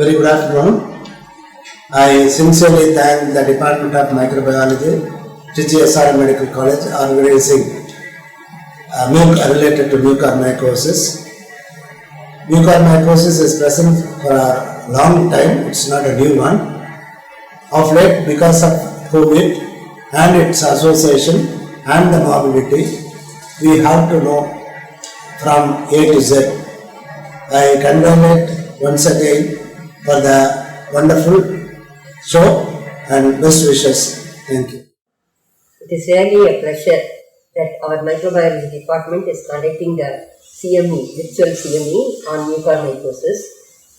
Very good afternoon. I sincerely thank the Department of Microbiology, Trichy SRM Medical College, organizing MUC related to mucormycosis. Mucormycosis is present for a long time, it's not a new one. Of late, because of COVID and its association and the morbidity, we have to know from A to Z. I congratulate once again for the wonderful show and best wishes. Thank you. It is really a pleasure that our microbiology department is conducting the CME, virtual CME on mucormycosis.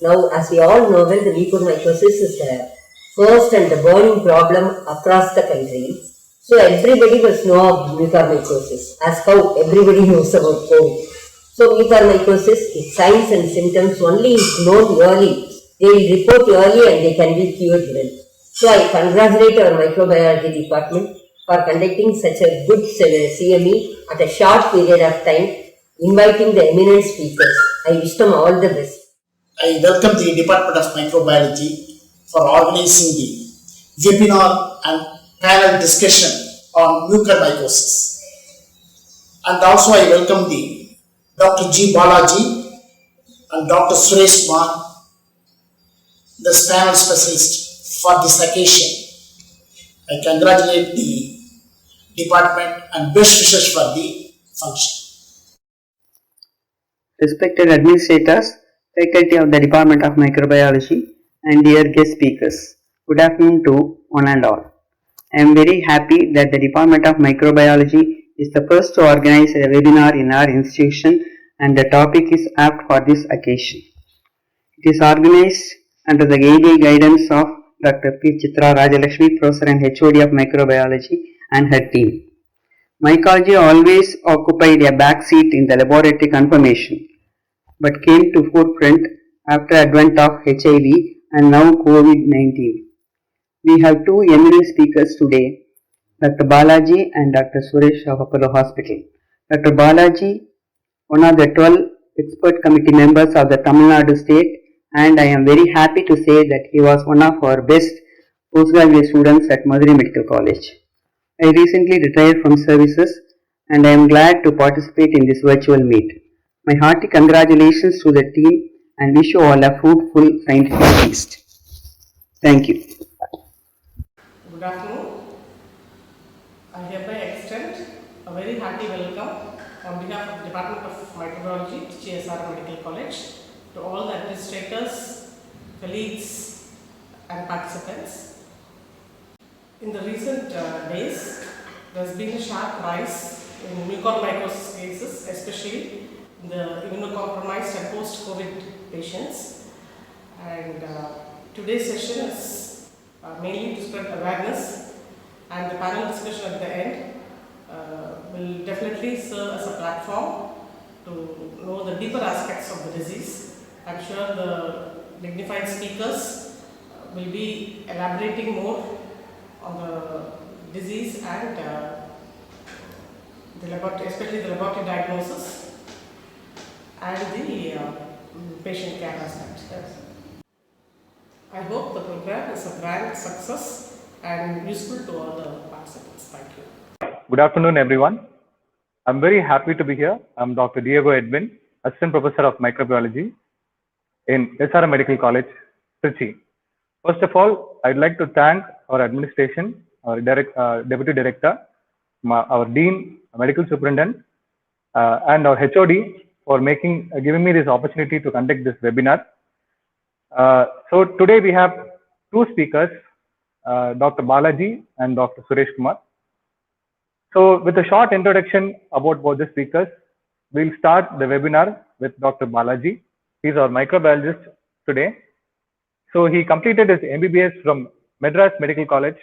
Now, as we all know, well, the mucormycosis is the first and the burning problem across the country. So everybody must know of mucormycosis, as how everybody knows about COVID. So mucormycosis, its signs and symptoms only is known early. They will report early and they can be cured well. So I congratulate our microbiology department for conducting such a good CME at a short period of time, inviting the eminent speakers. I wish them all the best. I welcome the Department of Microbiology for organizing the webinar and panel discussion on mucormycosis. And also I welcome the Dr. G. Balaji and Dr. Suresh Kumar, the panel specialist for this occasion. I congratulate the department and best wishes for the function. Respected administrators, faculty of the Department of Microbiology, and dear guest speakers, good afternoon to one and all. I am very happy that the Department of Microbiology is the first to organize a webinar in our institution, and the topic is apt for this occasion. It is organized under the AD guidance of Dr. P. Chitra Rajalakshmi, Professor and HOD of Microbiology, and her team. Mycology always occupied a back seat in the laboratory confirmation, but came to forefront after advent of HIV and now COVID-19. We have two eminent speakers today, Dr. Balaji and Dr. Suresh of Apollo Hospital. Dr. Balaji, one of the 12 expert committee members of the Tamil Nadu state, and I am very happy to say that he was one of our best postgraduate students at Madurai Medical College. I recently retired from services and I am glad to participate in this virtual meet. My hearty congratulations to the team and wish you all a fruitful scientific feast. Thank you. Good afternoon. I hereby extend a very hearty welcome on behalf of the Department of Microbiology, TCSR Medical College, to all the administrators, colleagues and participants. In the recent days, there has been a sharp rise in mucormycosis cases, especially in the immunocompromised and post-COVID patients. And today's session is mainly to spread awareness, and the panel discussion at the end will definitely serve as a platform to know the deeper aspects of the disease. I'm sure the dignified speakers will be elaborating more on the disease and especially the laboratory diagnosis and the patient care aspect. I hope the program is a grand success and useful to all the participants. Thank you. Good afternoon, everyone. I'm very happy to be here. I'm Dr. Diego Edwin, Assistant Professor of Microbiology in SRM Medical College, Trichy. First of all, I'd like to thank our administration, our Deputy Director, our Dean, Medical Superintendent, and our HOD for giving me this opportunity to conduct this webinar. So today we have two speakers, Dr. Balaji and Dr. Suresh Kumar. So with a short introduction about both the speakers, we'll start the webinar with Dr. Balaji. He's our microbiologist today. So he completed his MBBS from Madras Medical College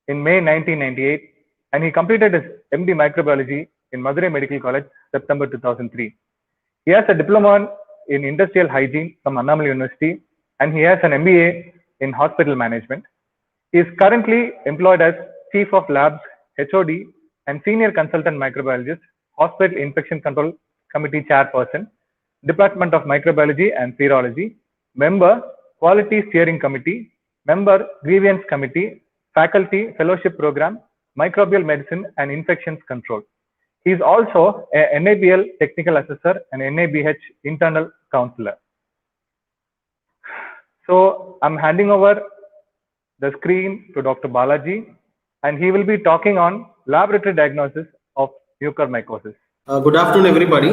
in May 1998, and he completed his MD Microbiology in Madurai Medical College, September 2003. He has a diploma in industrial hygiene from Annamalai University, and he has an MBA in hospital management. He is currently employed as Chief of Labs, HOD, and Senior Consultant Microbiologist, Hospital Infection Control Committee Chairperson, Department of Microbiology and Serology, member, Quality Steering Committee, member, Grievance Committee, Faculty Fellowship Program, Microbial Medicine and Infections Control. He is also a NABL Technical Assessor and NABH Internal Counselor. So I'm handing over the screen to Dr. Balaji, and he will be talking on laboratory diagnosis of mucormycosis. Good afternoon, everybody.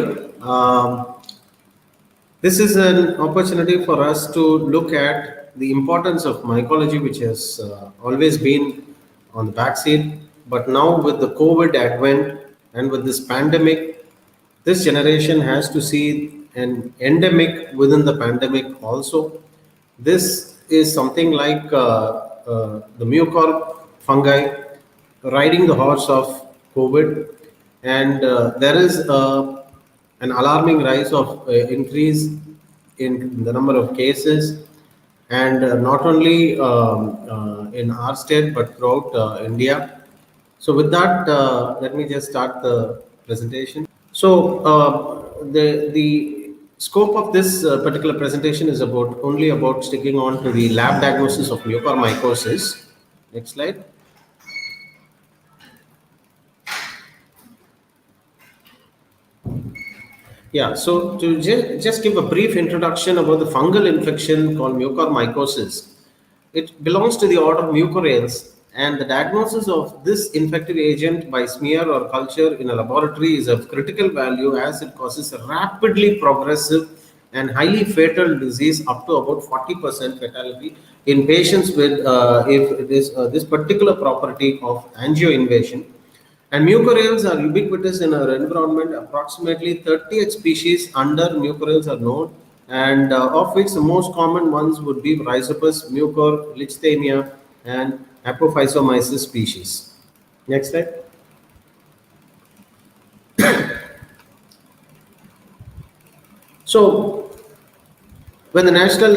This is an opportunity for us to look at the importance of mycology, which has always been on the backseat. But now with the COVID advent and with this pandemic, this generation has to see an endemic within the pandemic also. This is something like the mucor fungi riding the horse of COVID, and there is an alarming rise of increase in the number of cases, and not only in our state but throughout India. So with that, let me just start the presentation. So the scope of this particular presentation is only about sticking on to the lab diagnosis of mucormycosis. Next slide. Yeah, so to just give a brief introduction about the fungal infection called mucormycosis. It belongs to the order Mucorales, and the diagnosis of this infective agent by smear or culture in a laboratory is of critical value, as it causes a rapidly progressive and highly fatal disease up to about 40% fatality in patients with if it is this particular property of angioinvasion. And mucorales are ubiquitous in our environment. Approximately 38 species under mucorales are known, and of which the most common ones would be Rhizopus, Mucor, Lichthania, and Apophysomyces species. Next slide. So, when the national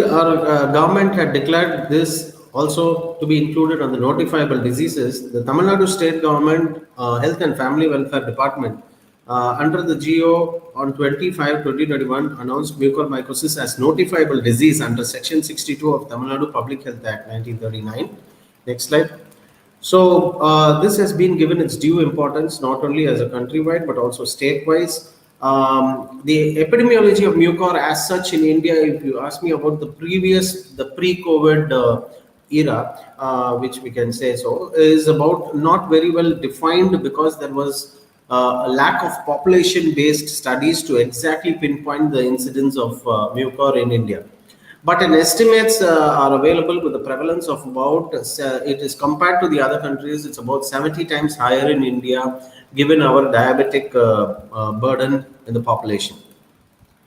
government had declared this also to be included on the notifiable diseases, the Tamil Nadu state government Health and Family Welfare Department under the GO on 25/2021 announced mucormycosis as notifiable disease under section 62 of Tamil Nadu Public Health Act 1939. Next slide. So this has been given its due importance not only as a countrywide but also state-wise. The epidemiology of mucor as such in India, if you ask me about the pre-COVID era, which we can say so, is about not very well defined, because there was a lack of population-based studies to exactly pinpoint the incidence of mucor in India. But an estimates are available with the prevalence of about, it is compared to the other countries, it's about 70 times higher in India, given our diabetic burden in the population.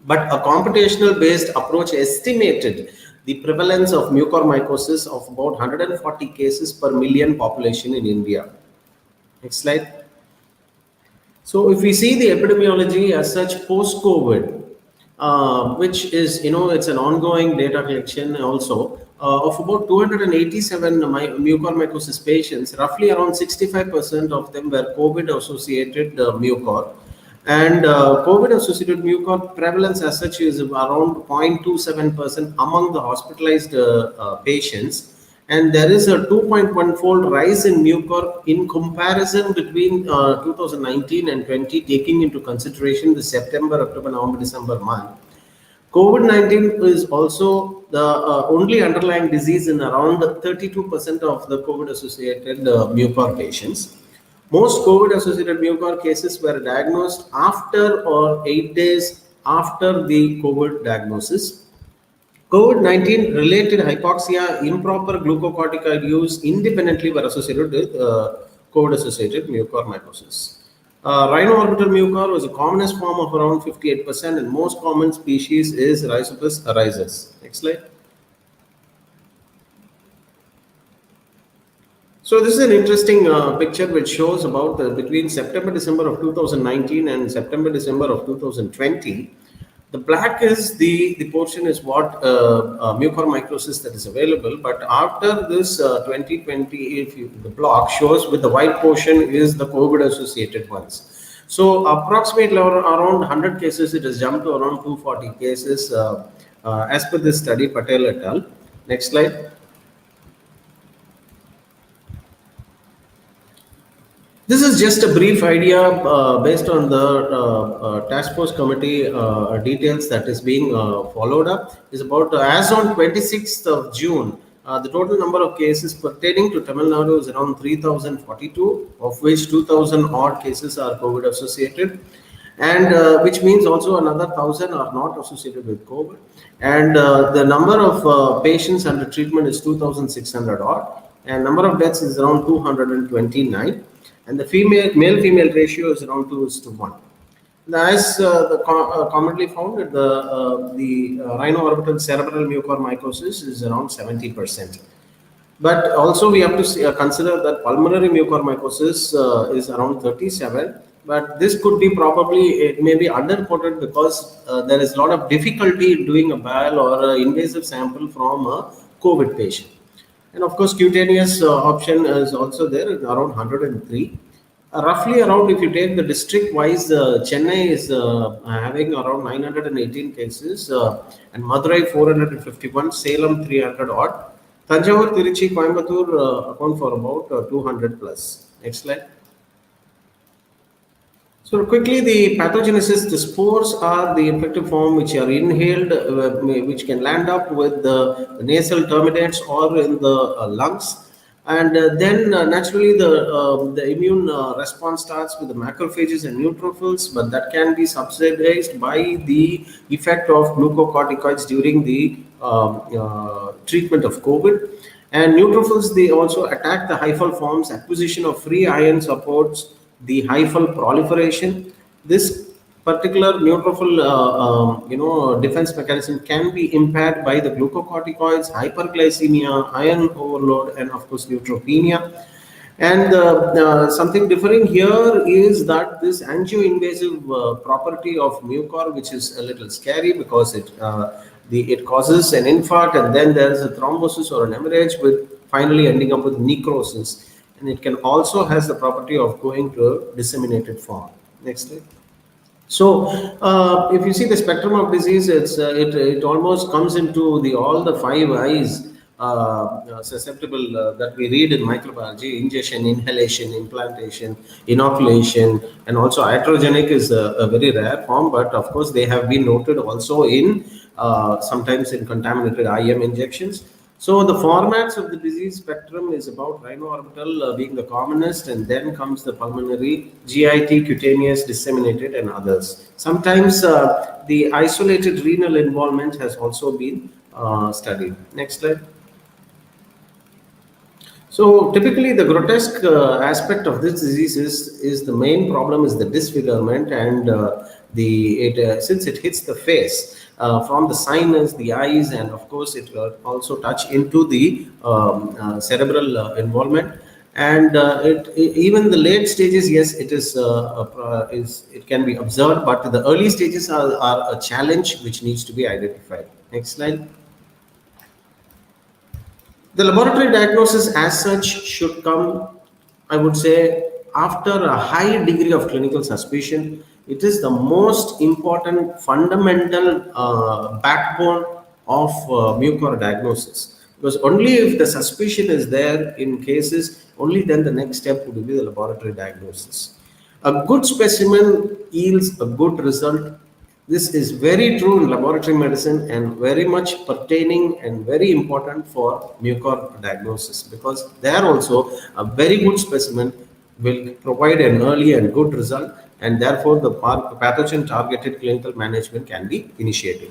But a computational based approach estimated the prevalence of mucormycosis of about 140 cases per million population in India. Next slide. So if we see the epidemiology as such post-COVID, which is, it's an ongoing data collection also, of about 287 mucormycosis patients, roughly around 65% of them were COVID-associated mucor. And COVID-associated mucor prevalence as such is around 0.27% among the hospitalized patients. And there is a 2.1-fold rise in mucor in comparison between 2019 and 20, taking into consideration the September, October, November, December month. COVID-19 is also the only underlying disease in around 32% of the COVID-associated mucor patients. Most COVID-associated mucor cases were diagnosed after or 8 days after the COVID diagnosis. COVID-19 related hypoxia, improper glucocorticoid use independently were associated with COVID-associated mucormycosis. Rhino-orbital mucor was the commonest form of around 58%, and most common species is Rhizopus arizus. Next slide. So this is an interesting picture which shows about between September-December of 2019 and September-December of 2020. The black is the portion is what mucormycosis that is available, but after this 2020, the block shows with the white portion is the COVID-associated ones. So approximately around 100 cases, it has jumped to around 240 cases as per this study, Patel et al. Next slide. This is just a brief idea based on the task force committee details that is being followed up. Is about as on 26th of June, the total number of cases pertaining to Tamil Nadu is around 3,042, of which 2,000 odd cases are COVID associated, and which means also another 1,000 are not associated with COVID. And the number of patients under treatment is 2,600 odd, and number of deaths is around 229. And the male-female ratio is around 2:1. As commonly found, the rhino-orbital cerebral mucormycosis is around 70%. But also we have to consider that pulmonary mucormycosis is around 37. But this could be probably, it may be underreported because there is a lot of difficulty in doing a bile or an invasive sample from a COVID patient. And of course, cutaneous option is also there, around 103. Roughly around, if you take the district-wise, Chennai is having around 918 cases, and Madurai 451, Salem 300 odd. Tanjavur, Tiruchi, Coimbatore account for about 200 plus. Next slide. So quickly, the pathogenesis, the spores are the infective form which are inhaled, which can land up with the nasal terminates or in the lungs. And then naturally the immune response starts with the macrophages and neutrophils, but that can be subsidized by the effect of glucocorticoids during the treatment of COVID. And neutrophils, they also attack the hyphal forms, acquisition of free iron supports the hyphal proliferation. This particular neutrophil defense mechanism can be impaired by the glucocorticoids, hyperglycemia, iron overload, and of course neutropenia. And something differing here is that this angioinvasive property of mucor, which is a little scary because it causes an infarct, and then there is a thrombosis or an hemorrhage with finally ending up with necrosis. And it can also has the property of going to a disseminated form. Next slide. So, if you see the spectrum of disease, it almost comes into all the 5 eyes susceptible that we read in microbiology: ingestion, inhalation, implantation, inoculation, and also iatrogenic is a very rare form. But of course, they have been noted also in sometimes in contaminated IM injections. So the formats of the disease spectrum is about rhino-orbital being the commonest, and then comes the pulmonary, GIT, cutaneous, disseminated, and others. Sometimes the isolated renal involvement has also been studied. Next slide. So typically the grotesque aspect of this disease is the main problem is the disfigurement, and since it hits the face, from the sinus, the eyes, and of course it also touch into the cerebral involvement. And even the late stages, yes, it is it can be observed, but the early stages are a challenge which needs to be identified. Next slide. The laboratory diagnosis as such should come, I would say, after a high degree of clinical suspicion. It is the most important fundamental backbone of mucor diagnosis, because only if the suspicion is there in cases, only then the next step would be the laboratory diagnosis. A good specimen yields a good result. This is very true in laboratory medicine and very much pertaining and very important for mucor diagnosis, because there also a very good specimen will provide an early and good result, and therefore the pathogen targeted clinical management can be initiated.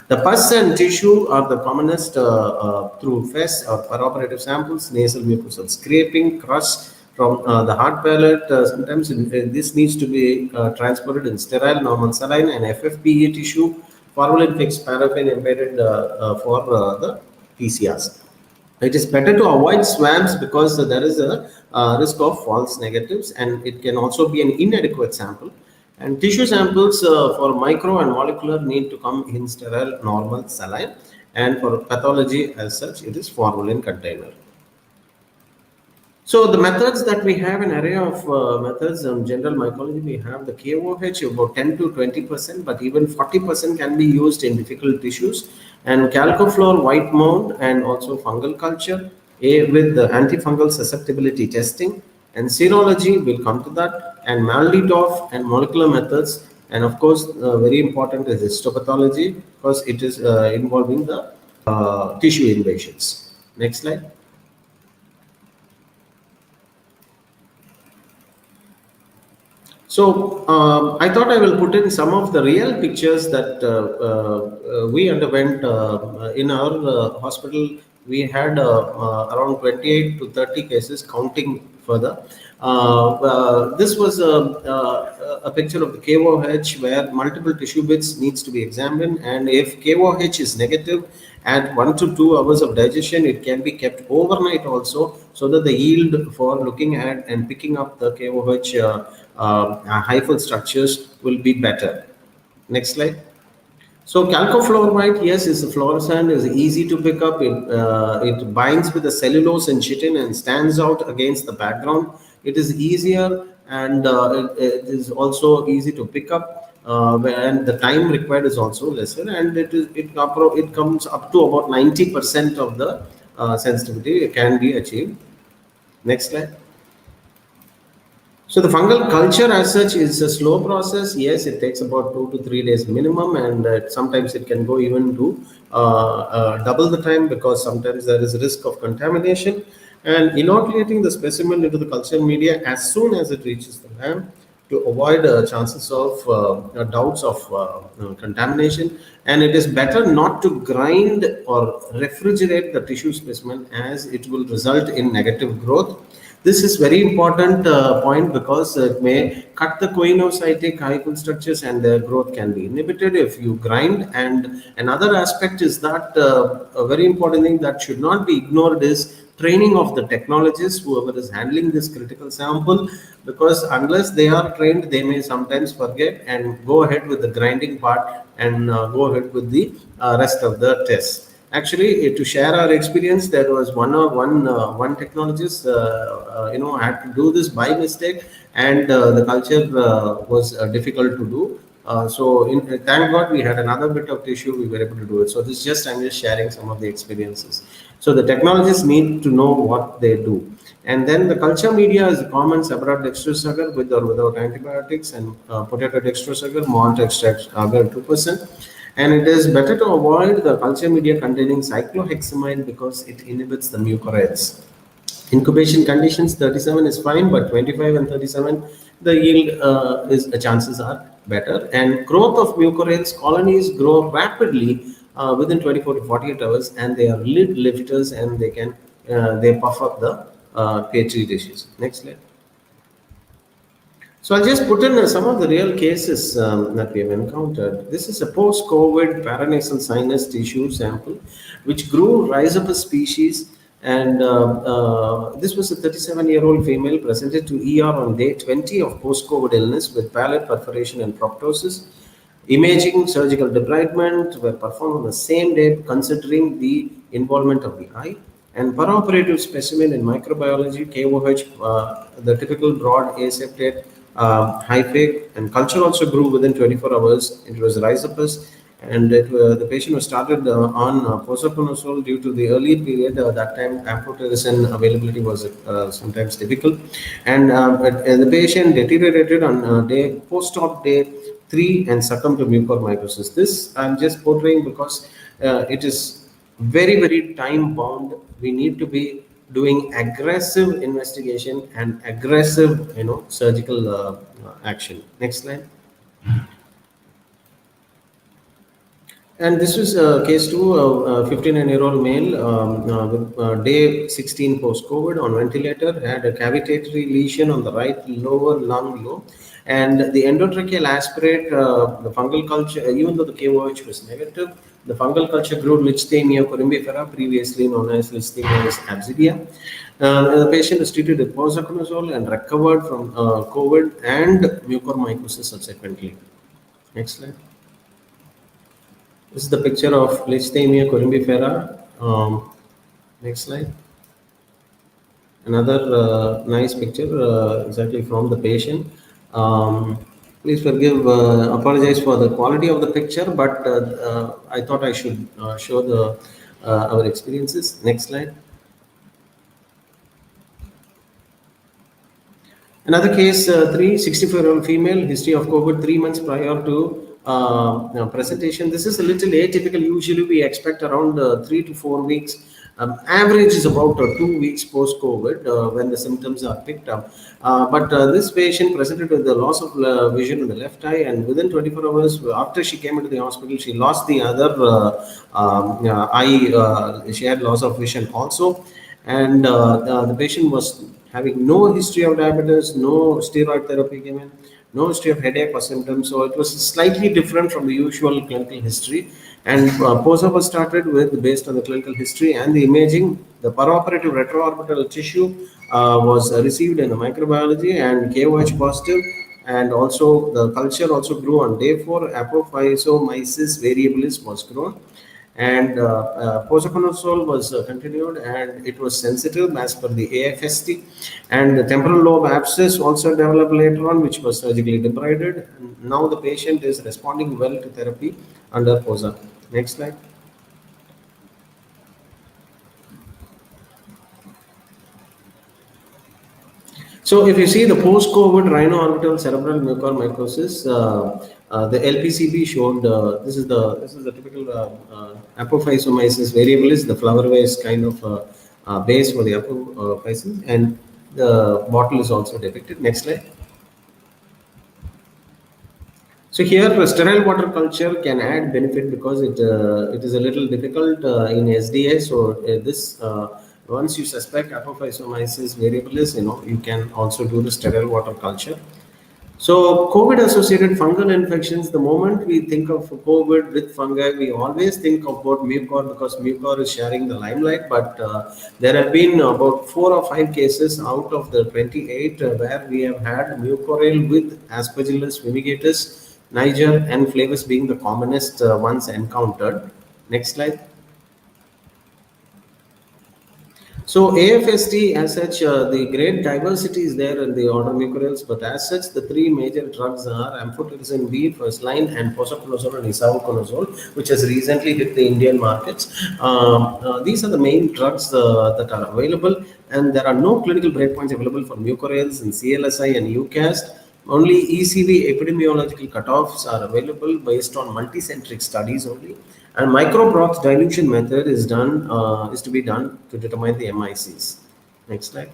The pus and tissue are the commonest through FES or peroperative samples, nasal mucosal scraping, crust from the hard palate. Sometimes this needs to be transported in sterile normal saline and FFPE tissue, formalin fixed paraffin embedded for the PCRs. It is better to avoid swabs because there is a risk of false negatives, and it can also be an inadequate sample. And tissue samples for micro and molecular need to come in sterile normal saline, and for pathology as such, it is formalin container. So the methods that we have, an array of methods in general mycology, we have the KOH about 10 to 20%, but even 40% can be used in difficult tissues. and calcofluor white mold, and also fungal culture with the antifungal susceptibility testing, and serology will come to that, and Maledorf and molecular methods, and of course very important is histopathology because it is involving the tissue invasions. Next slide. So I thought I will put in some of the real pictures that we underwent in our hospital. We had around 28 to 30 cases, counting further. This was a picture of the KOH where multiple tissue bits needs to be examined, and if KOH is negative at 1 to 2 hours of digestion, it can be kept overnight also, so that the yield for looking at and picking up the KOH hyphal structures will be better. Next slide. So calcofluorite, yes, is a fluorescent, is easy to pick up. It binds with the cellulose and chitin and stands out against the background. It is easier, and it is also easy to pick up. And the time required is also lesser, and it comes up to about 90% of the sensitivity can be achieved. Next slide. So the fungal culture as such is a slow process. Yes, it takes about 2 to 3 days minimum, and sometimes it can go even to double the time, because sometimes there is risk of contamination. And inoculating the specimen into the culture media as soon as it reaches the lab to avoid chances of doubts of contamination. And it is better not to grind or refrigerate the tissue specimen, as it will result in negative growth. This is very important point, because it may cut the coinocytic hyphal structures and their growth can be inhibited if you grind. And another aspect is that a very important thing that should not be ignored is training of the technologists, whoever is handling this critical sample, because unless they are trained, they may sometimes forget and go ahead with the grinding part and go ahead with the rest of the tests. Actually, to share our experience, there was one technologist, had to do this by mistake, and the culture was difficult to do. Thank God we had another bit of tissue, we were able to do it. So I'm just sharing some of the experiences. So the technologists need to know what they do. And then the culture media is common separate dextrose agar with or without antibiotics, and potato dextrose agar, malt extract agar 2%. And it is better to avoid the culture media containing cyclohexamide because it inhibits the mucorales. Incubation conditions 37 is fine, but 25 and 37 the yield the chances are better. And growth of mucorales colonies grow rapidly within 24 to 48 hours, and they are lid lifters, and they puff up the petri dishes. Next slide. So I'll just put in some of the real cases that we have encountered. This is a post-COVID paranasal sinus tissue sample, which grew Rhizopus species. And this was a 37-year-old female presented to ER on day 20 of post-COVID illness with palate perforation and proptosis. Imaging, surgical debridement were performed on the same day, considering the involvement of the eye. And perioperative specimen in microbiology, KOH, the typical broad aseptate hyphae, and culture also grew within 24 hours. It was Rhizopus, and the patient was started on posaconazole due to the early period. That time amphotericin availability was sometimes difficult, and the patient deteriorated on post-op day 3 and succumbed to mucormycosis. This I'm just portraying because it is very, very time bound. We need to be doing aggressive investigation and aggressive, surgical action. Next slide. And this was case 2, a 59-year-old male with day 16 post-COVID on ventilator, had a cavitatory lesion on the right lower lung lobe, and the endotracheal aspirate, the fungal culture, even though the KOH was negative, the fungal culture grew Lichthymia corymbifera, previously known as Lichthymia absidia. The patient is treated with posaconazole and recovered from COVID and mucormycosis subsequently. Next slide. This is the picture of Lichthymia corymbifera. Next slide. Another nice picture exactly from the patient. Please forgive, apologize for the quality of the picture, but I thought I should show the our experiences. Next slide. Another case, 64-year-old female, history of COVID 3 months prior to presentation. This is a little atypical. Usually we expect around 3 to 4 weeks. Average is about 2 weeks post-COVID when the symptoms are picked up. But this patient presented with the loss of vision in the left eye, and within 24 hours after she came into the hospital, she lost the other eye. She had loss of vision also, and the patient was having no history of diabetes, no steroid therapy given, no history of headache or symptoms. So it was slightly different from the usual clinical history. And POSA was started with, based on the clinical history and the imaging, the peroperative retroorbital tissue was received in the microbiology and KOH positive. And also the culture also grew on day 4. Apophyomyces variabilis was grown, and posaconazole was continued, and it was sensitive as per the AFST, and the temporal lobe abscess also developed later on, which was surgically debrided. And now the patient is responding well to therapy under POSA. Next slide. So if you see the post-COVID rhino-orbital cerebral mucormycosis, the LPCB showed this is the typical Apophyomyces variabilis, the flower vase kind of base for the apophysis, and the bottle is also depicted. Next slide. So here, sterile water culture can add benefit because it is a little difficult in SDA. So this once you suspect Apophyomyces variabilis, you can also do the sterile water culture. So COVID-associated fungal infections, the moment we think of COVID with fungi, we always think about mucor because mucor is sharing the limelight. But there have been about 4 or 5 cases out of the 28 where we have had mucorale with Aspergillus fumigatus, Niger, and flavus being the commonest ones encountered. Next slide. So AFST as such, the great diversity is there in the order mucorales, but as such, the 3 major drugs are amphotericin B, first line, and posaconazole and isavuconazole, which has recently hit the Indian markets. These are the main drugs that are available, and there are no clinical breakpoints available for mucorales in CLSI and UCAST. Only ECV epidemiological cutoffs are available based on multicentric studies only. And microbroth dilution method is to be done to determine the MICs. Next slide.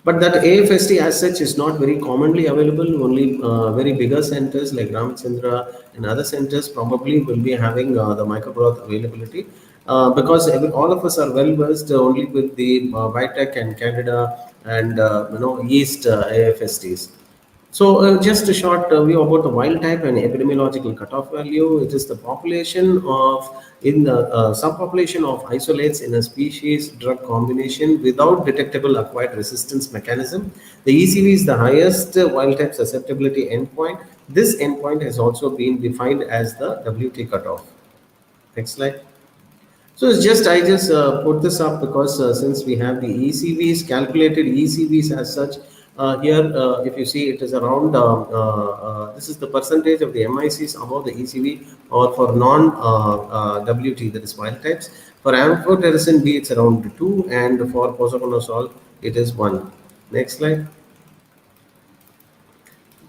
But that AFST as such is not very commonly available. Only very bigger centers like Ramachandra and other centers probably will be having the microbroth availability because all of us are well versed only with the Vitek and Candida and yeast AFSTs. So just a short view about the wild type and epidemiological cutoff value. It is the population in the subpopulation of isolates in a species drug combination without detectable acquired resistance mechanism. The ECV is the highest wild type susceptibility endpoint. This endpoint has also been defined as the WT cutoff. Next slide. So it's just I just put this up because since we have the ECVs, calculated ECVs as such, here if you see it is around, this is the percentage of the MICs above the ECV or for non-WT, that is wild types. For amphotericin B it's around 2 and for posaconazole it is 1. Next slide.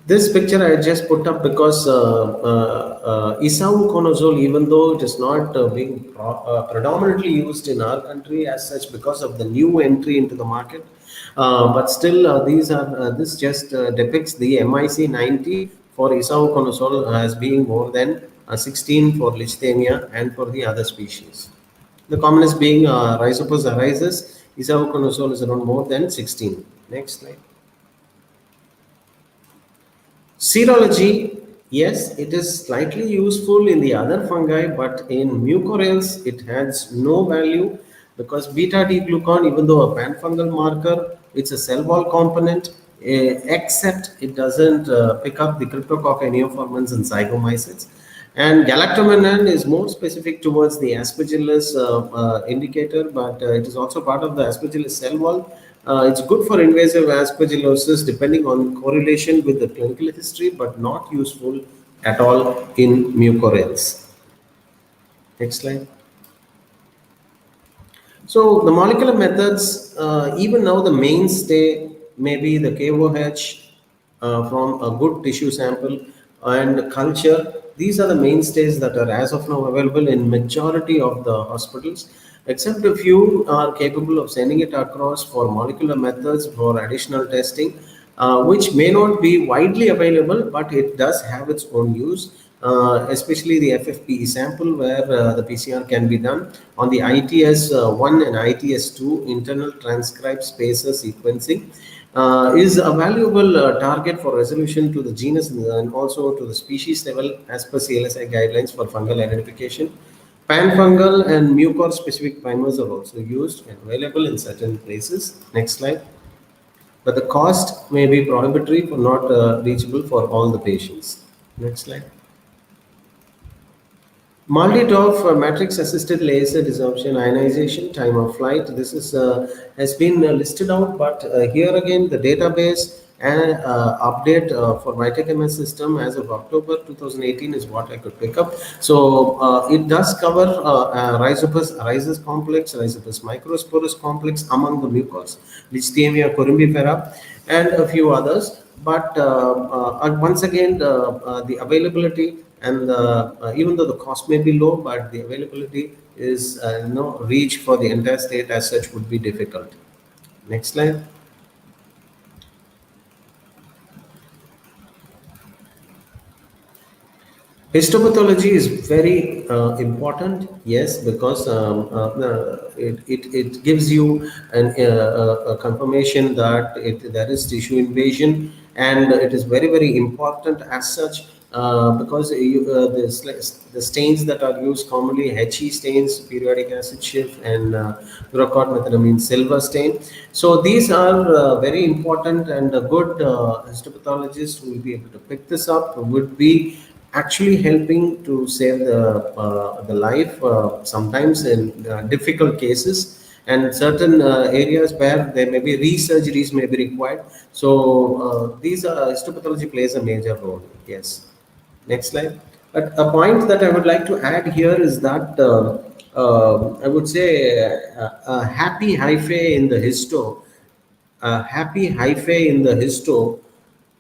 This picture I just put up because isavuconazole, even though it is not being predominantly used in our country as such because of the new entry into the market, but still this just depicts the MIC 90 for isavuconazole as being more than 16 for Lichthania and for the other species. The commonest being Rhizopus arises, isavuconazole is around more than 16. Next slide. Serology, yes, it is slightly useful in the other fungi, but in mucorales, it has no value because beta-D-glucan, even though a panfungal marker, it's a cell wall component, except it doesn't pick up the Cryptococci neoformans and zygomycetes. And galactomannan is more specific towards the Aspergillus indicator, but it is also part of the Aspergillus cell wall. It's good for invasive aspergillosis depending on correlation with the clinical history, but not useful at all in mucorales. Next slide. So the molecular methods, even now the mainstay may be the KOH from a good tissue sample and culture. These are the mainstays that are as of now available in majority of the hospitals, except a few are capable of sending it across for molecular methods for additional testing, which may not be widely available, but it does have its own use. Especially the FFPE sample where the PCR can be done on the ITS1 and ITS2 internal transcribe spacer sequencing is a valuable target for resolution to the genus and also to the species level as per CLSI guidelines for fungal identification. Panfungal and mucor specific primers are also used and available in certain places. Next slide. But the cost may be prohibitory or not reachable for all the patients. Next slide. MALDI-TOF matrix-assisted laser desorption ionization time of flight. This is has been listed out, but here again the database and update for Vitec-MS system as of October 2018 is what I could pick up. So it does cover Rhizopus rhizis complex, Rhizopus microsporus complex among the mucors, Lichtemia corymbifera, and a few others. But once again, the availability and even though the cost may be low, but the availability is no reach for the entire state as such would be difficult. Next slide. Histopathology is very important, yes, because it gives you a confirmation that there is tissue invasion, and it is very important as such because the stains that are used commonly, HE stains, periodic acid shift, and Burckhardt methylamine silver stain. So these are very important, and a good histopathologist who will be able to pick this up would be actually helping to save the life sometimes in difficult cases and certain areas where there may be resurgeries may be required. So these histopathology plays a major role. Yes. Next slide. But a point that I would like to add here is that I would say a happy hyphae in the histo, a happy hyphae in the histo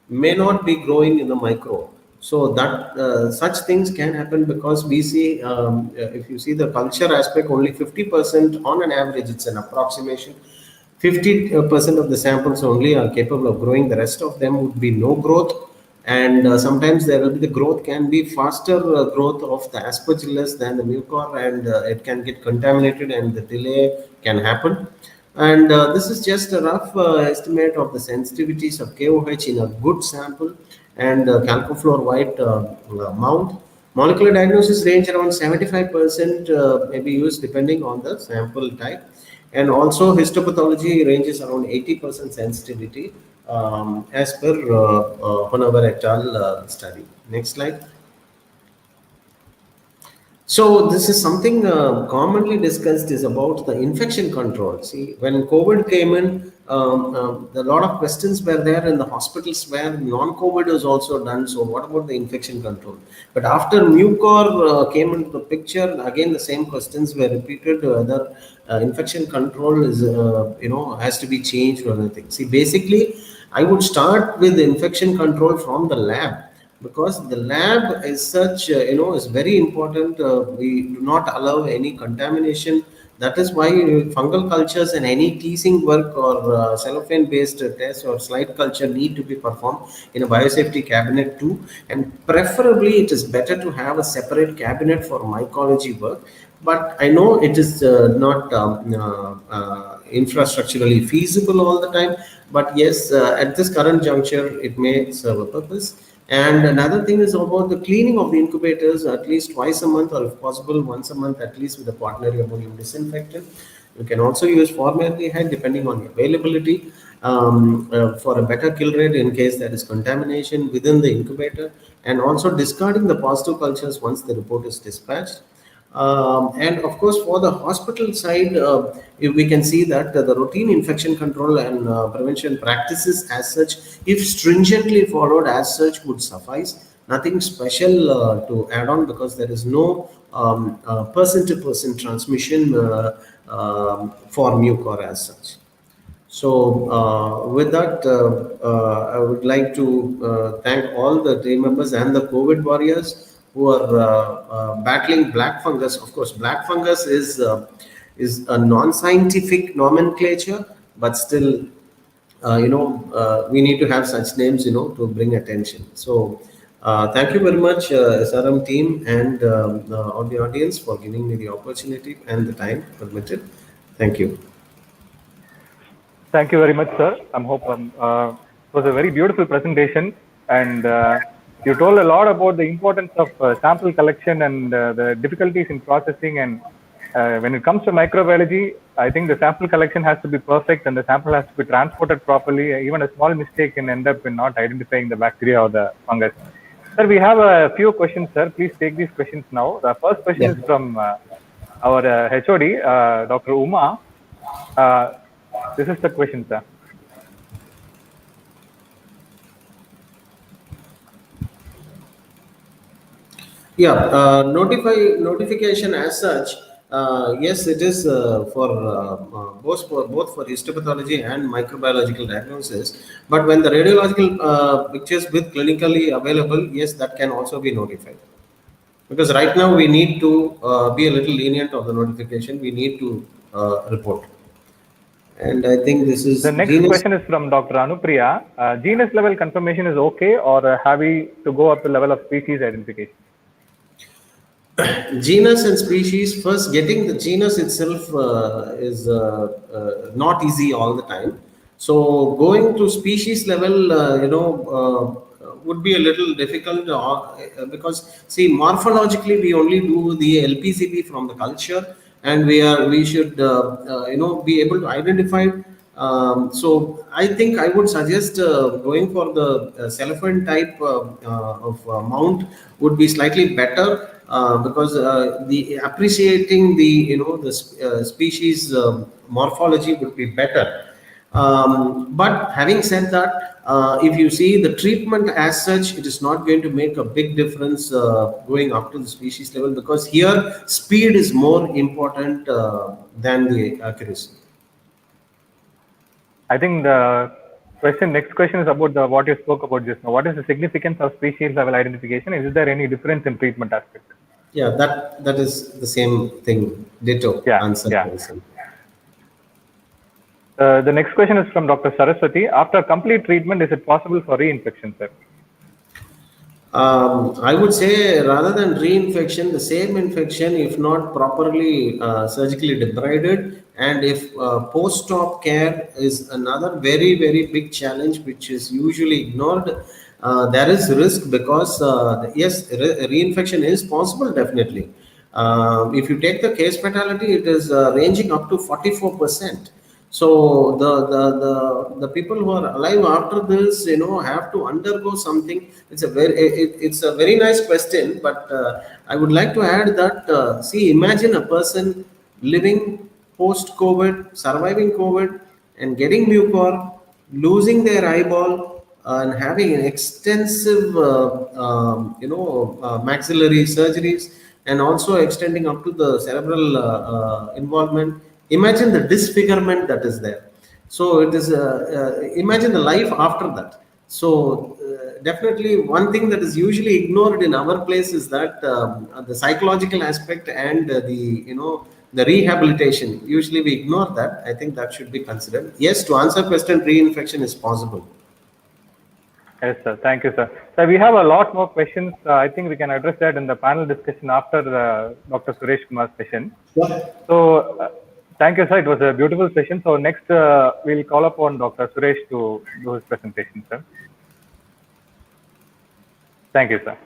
may not be growing in the micro. So that such things can happen because we see, if you see the culture aspect, only 50% on an average, it's an approximation. 50% of the samples only are capable of growing. The rest of them would be no growth. And sometimes there will be the growth can be faster growth of the aspergillus than the mucor, and it can get contaminated and the delay can happen. And this is just a rough estimate of the sensitivities of KOH in a good sample and calcofluor white mount. Molecular diagnosis range around 75% may be used depending on the sample type. And also histopathology ranges around 80% sensitivity as per Honover et al. Study. Next slide. So this is something commonly discussed is about the infection control. See, when COVID came in, a lot of questions were there in the hospitals where non-COVID was also done. So what about the infection control? But after mucor came into the picture, again the same questions were repeated whether infection control is has to be changed or anything. See, basically, I would start with the infection control from the lab, because the lab is such is very important. We do not allow any contamination. That is why fungal cultures and any teasing work or cellophane based tests or slide culture need to be performed in a biosafety cabinet too, and preferably it is better to have a separate cabinet for mycology work. But I know it is not infrastructurally feasible all the time, but yes, at this current juncture it may serve a purpose. And another thing is about the cleaning of the incubators at least twice a month, or if possible once a month at least, with a quaternary ammonium disinfectant. You can also use formaldehyde depending on the availability for a better kill rate in case there is contamination within the incubator, and also discarding the positive cultures once the report is dispatched. And of course, for the hospital side, if we can see that the routine infection control and prevention practices as such, if stringently followed as such, would suffice. Nothing special to add on, because there is no person-to-person transmission for mucor as such. So, with that, I would like to thank all the team members and the COVID warriors who are battling black fungus. Of course, black fungus is a non-scientific nomenclature, but still, we need to have such names, to bring attention. So, thank you very much, SRM team, and all the audience for giving me the opportunity and the time permitted. Thank you. Thank you very much, sir. It was a very beautiful presentation, and you told a lot about the importance of sample collection and the difficulties in processing. And when it comes to microbiology, I think the sample collection has to be perfect, and the sample has to be transported properly. Even a small mistake can end up in not identifying the bacteria or the fungus. Sir, we have a few questions, sir. Please take these questions now. The first question is from our HOD, Dr. Uma. This is the question, sir. Yeah, notification as such. Yes, it is both for histopathology and microbiological diagnosis. But when the radiological pictures with clinically available, yes, that can also be notified. Because right now we need to be a little lenient of the notification. We need to report. And I think this is the next question is from Dr. Anupriya. Genus level confirmation is okay, or have we to go up to level of species identification? Genus and species, first getting the genus itself is not easy all the time. So going to species level, would be a little difficult because see, morphologically we only do the LPCP from the culture, and we should be able to identify. So I think I would suggest going for the cellophane type of mount would be slightly better. Because the appreciating the species morphology would be better. But having said that, if you see the treatment as such, it is not going to make a big difference going up to the species level, because here speed is more important than the accuracy. I think the next question is about what you spoke about just now. What is the significance of species level identification? Is there any difference in treatment aspect? Yeah, that is the same thing. Ditto answer. Yeah. The next question is from Dr. Saraswati. After complete treatment, is it possible for reinfection, sir? I would say rather than reinfection, the same infection, if not properly surgically debrided, and if post-op care is another very, very big challenge which is usually ignored. There is risk because yes, reinfection is possible definitely. If you take the case fatality, it is ranging up to 44%. So the people who are alive after this, have to undergo something. It's a very nice question, but I would like to add that see, imagine a person living post-COVID, surviving COVID, and getting mucor, losing their eyeball, and having an extensive, maxillary surgeries, and also extending up to the cerebral involvement. Imagine the disfigurement that is there. So it is, imagine the life after that. So definitely one thing that is usually ignored in our place is that the psychological aspect and the rehabilitation. Usually we ignore that. I think that should be considered. Yes, to answer question, reinfection is possible. Yes, sir. Thank you, sir. So we have a lot more questions. I think we can address that in the panel discussion after Dr. Suresh Kumar's session. Yeah. So thank you, sir. It was a beautiful session. So next, we'll call upon Dr. Suresh to do his presentation, sir. Thank you, sir.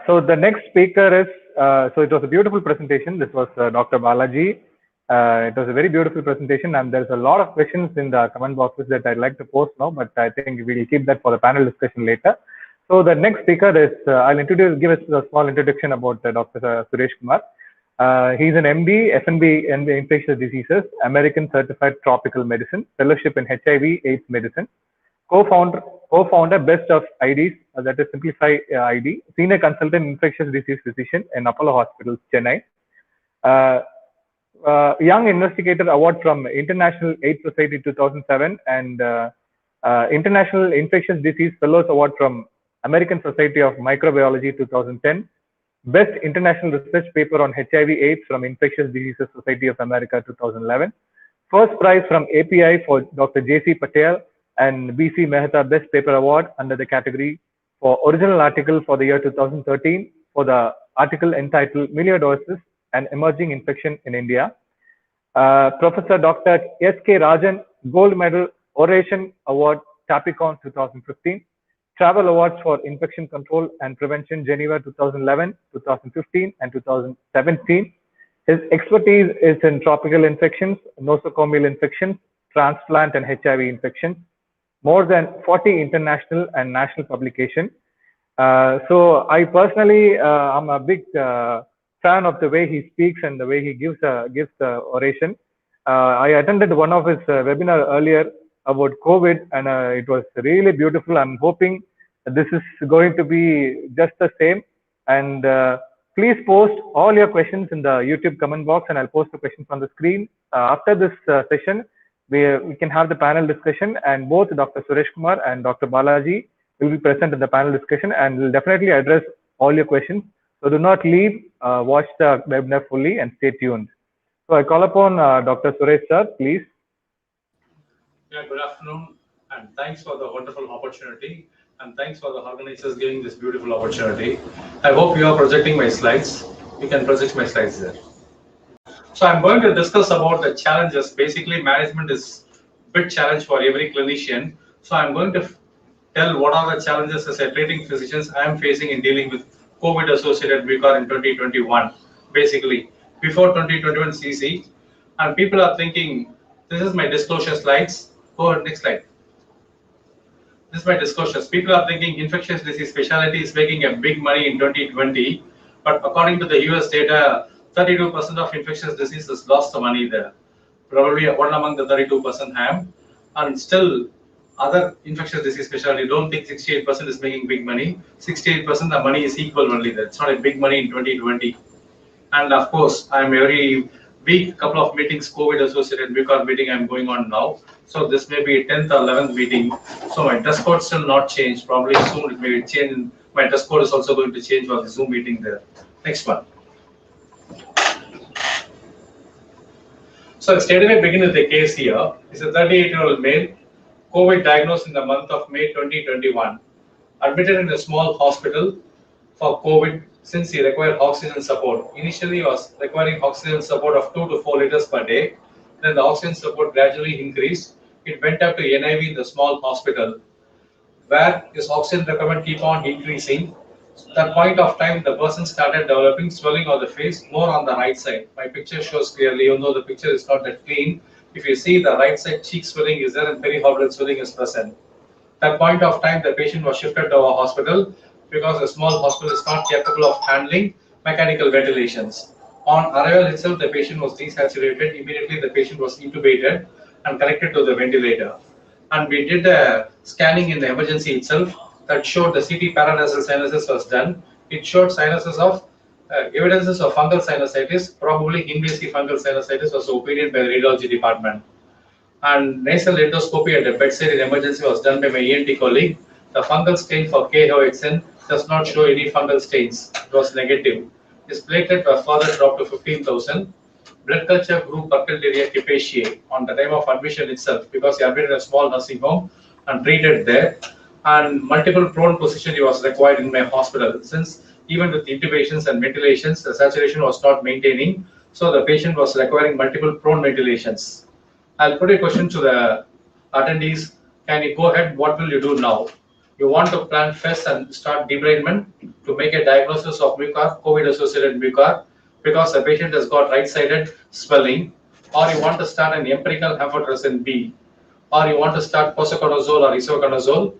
So the next speaker is, so it was a beautiful presentation. This was Dr. Balaji. It was a very beautiful presentation, and there's a lot of questions in the comment boxes that I'd like to post now, but I think we'll keep that for the panel discussion later. So the next speaker is, I'll give us a small introduction about Dr. Suresh Kumar. He's an MD, FNB in infectious diseases, American certified tropical medicine, fellowship in HIV/AIDS medicine, co-founder Best of IDs, that is Simplify ID, senior consultant infectious disease physician in Apollo Hospitals, Chennai. Young Investigator Award from International AIDS Society 2007 and International Infectious Disease Fellows Award from American Society of Microbiology 2010. Best International Research Paper on HIV/AIDS from Infectious Diseases Society of America 2011. First prize from API for Dr. J.C. Patel and BC Mehta Best Paper Award under the category for original article for the year 2013 for the article entitled Melioidosis and Emerging Infection in India. Professor Dr. S.K. Rajan Gold Medal Oration Award Tapicon 2015. Travel Awards for Infection Control and Prevention Geneva 2011, 2015 and 2017. His expertise is in tropical infections, nosocomial infections, transplant and HIV infections. More than 40 international and national publications. So I personally am a big fan of the way he speaks and the way he gives the oration. I attended one of his webinar earlier about COVID and it was really beautiful. I'm hoping this is going to be just the same. And please post all your questions in the YouTube comment box and I'll post the questions on the screen. After this session, we can have the panel discussion and both Dr. Suresh Kumar and Dr. Balaji will be present in the panel discussion and will definitely address all your questions. So do not leave, watch the webinar fully and stay tuned. So I call upon Dr. Suresh sir, please. Yeah, good afternoon and thanks for the wonderful opportunity and thanks for the organizers giving this beautiful opportunity. I hope you are projecting my slides. You can project my slides there. So I'm going to discuss about the challenges. Basically, management is a big challenge for every clinician. So I'm going to tell what are the challenges as a treating physicians I am facing in dealing with COVID-associated MUCAR in 2021. Basically, before 2021 CC, and people are thinking, this is my disclosure slides. Go ahead, next slide. This is my disclosures. People are thinking infectious disease specialty is making a big money in 2020, but according to the US data, 32% of infectious diseases lost the money there. Probably one among the 32% have, and still other infectious disease specialty don't think 68% is making big money. 68% the money is equal only there. It's not a big money in 2020. And of course, I'm every week, couple of meetings, COVID-associated MUCAR meeting I'm going on now. So this may be 10th or 11th meeting. So my dress code still not changed. Probably soon it may change. My dress code is also going to change for the Zoom meeting there. Next one. So straight away begin with the case here. It's a 38-year-old male, COVID diagnosed in the month of May 2021, admitted in a small hospital for COVID since he required oxygen support. Initially, he was requiring oxygen support of 2 to 4 liters per day. Then the oxygen support gradually increased. It went up to NIV in the small hospital, where his oxygen requirement keep on increasing. At that point of time, the person started developing swelling on the face, more on the right side. My picture shows clearly, even though the picture is not that clean. If you see, the right side cheek swelling is there and periorbital swelling is present. At that point of time, the patient was shifted to our hospital because the small hospital is not capable of handling mechanical ventilations. On arrival itself, the patient was desaturated. Immediately, the patient was intubated and connected to the ventilator. And we did a scanning in the emergency itself that showed the CT paranasal sinuses was done. It showed sinuses of evidences of fungal sinusitis, probably invasive fungal sinusitis was opined by the radiology department. And nasal endoscopy at the bedside in emergency was done by my ENT colleague. The fungal stain for KOXN does not show any fungal stains. It was negative. His platelet was further dropped to 15,000. Blood culture grew Burkholderia capaceae on the time of admission itself because he had been in a small nursing home and treated there. And multiple prone position was required in my hospital since even with intubations and ventilations, the saturation was not maintaining. So the patient was requiring multiple prone ventilations. I'll put a question to the attendees. Can you go ahead? What will you do now? You want to plan FES and start debridement to make a diagnosis of MUCAR, COVID-associated MUCAR, because the patient has got right-sided swelling, or you want to start an empirical amphotericin B, or you want to start posaconazole or isoconazole,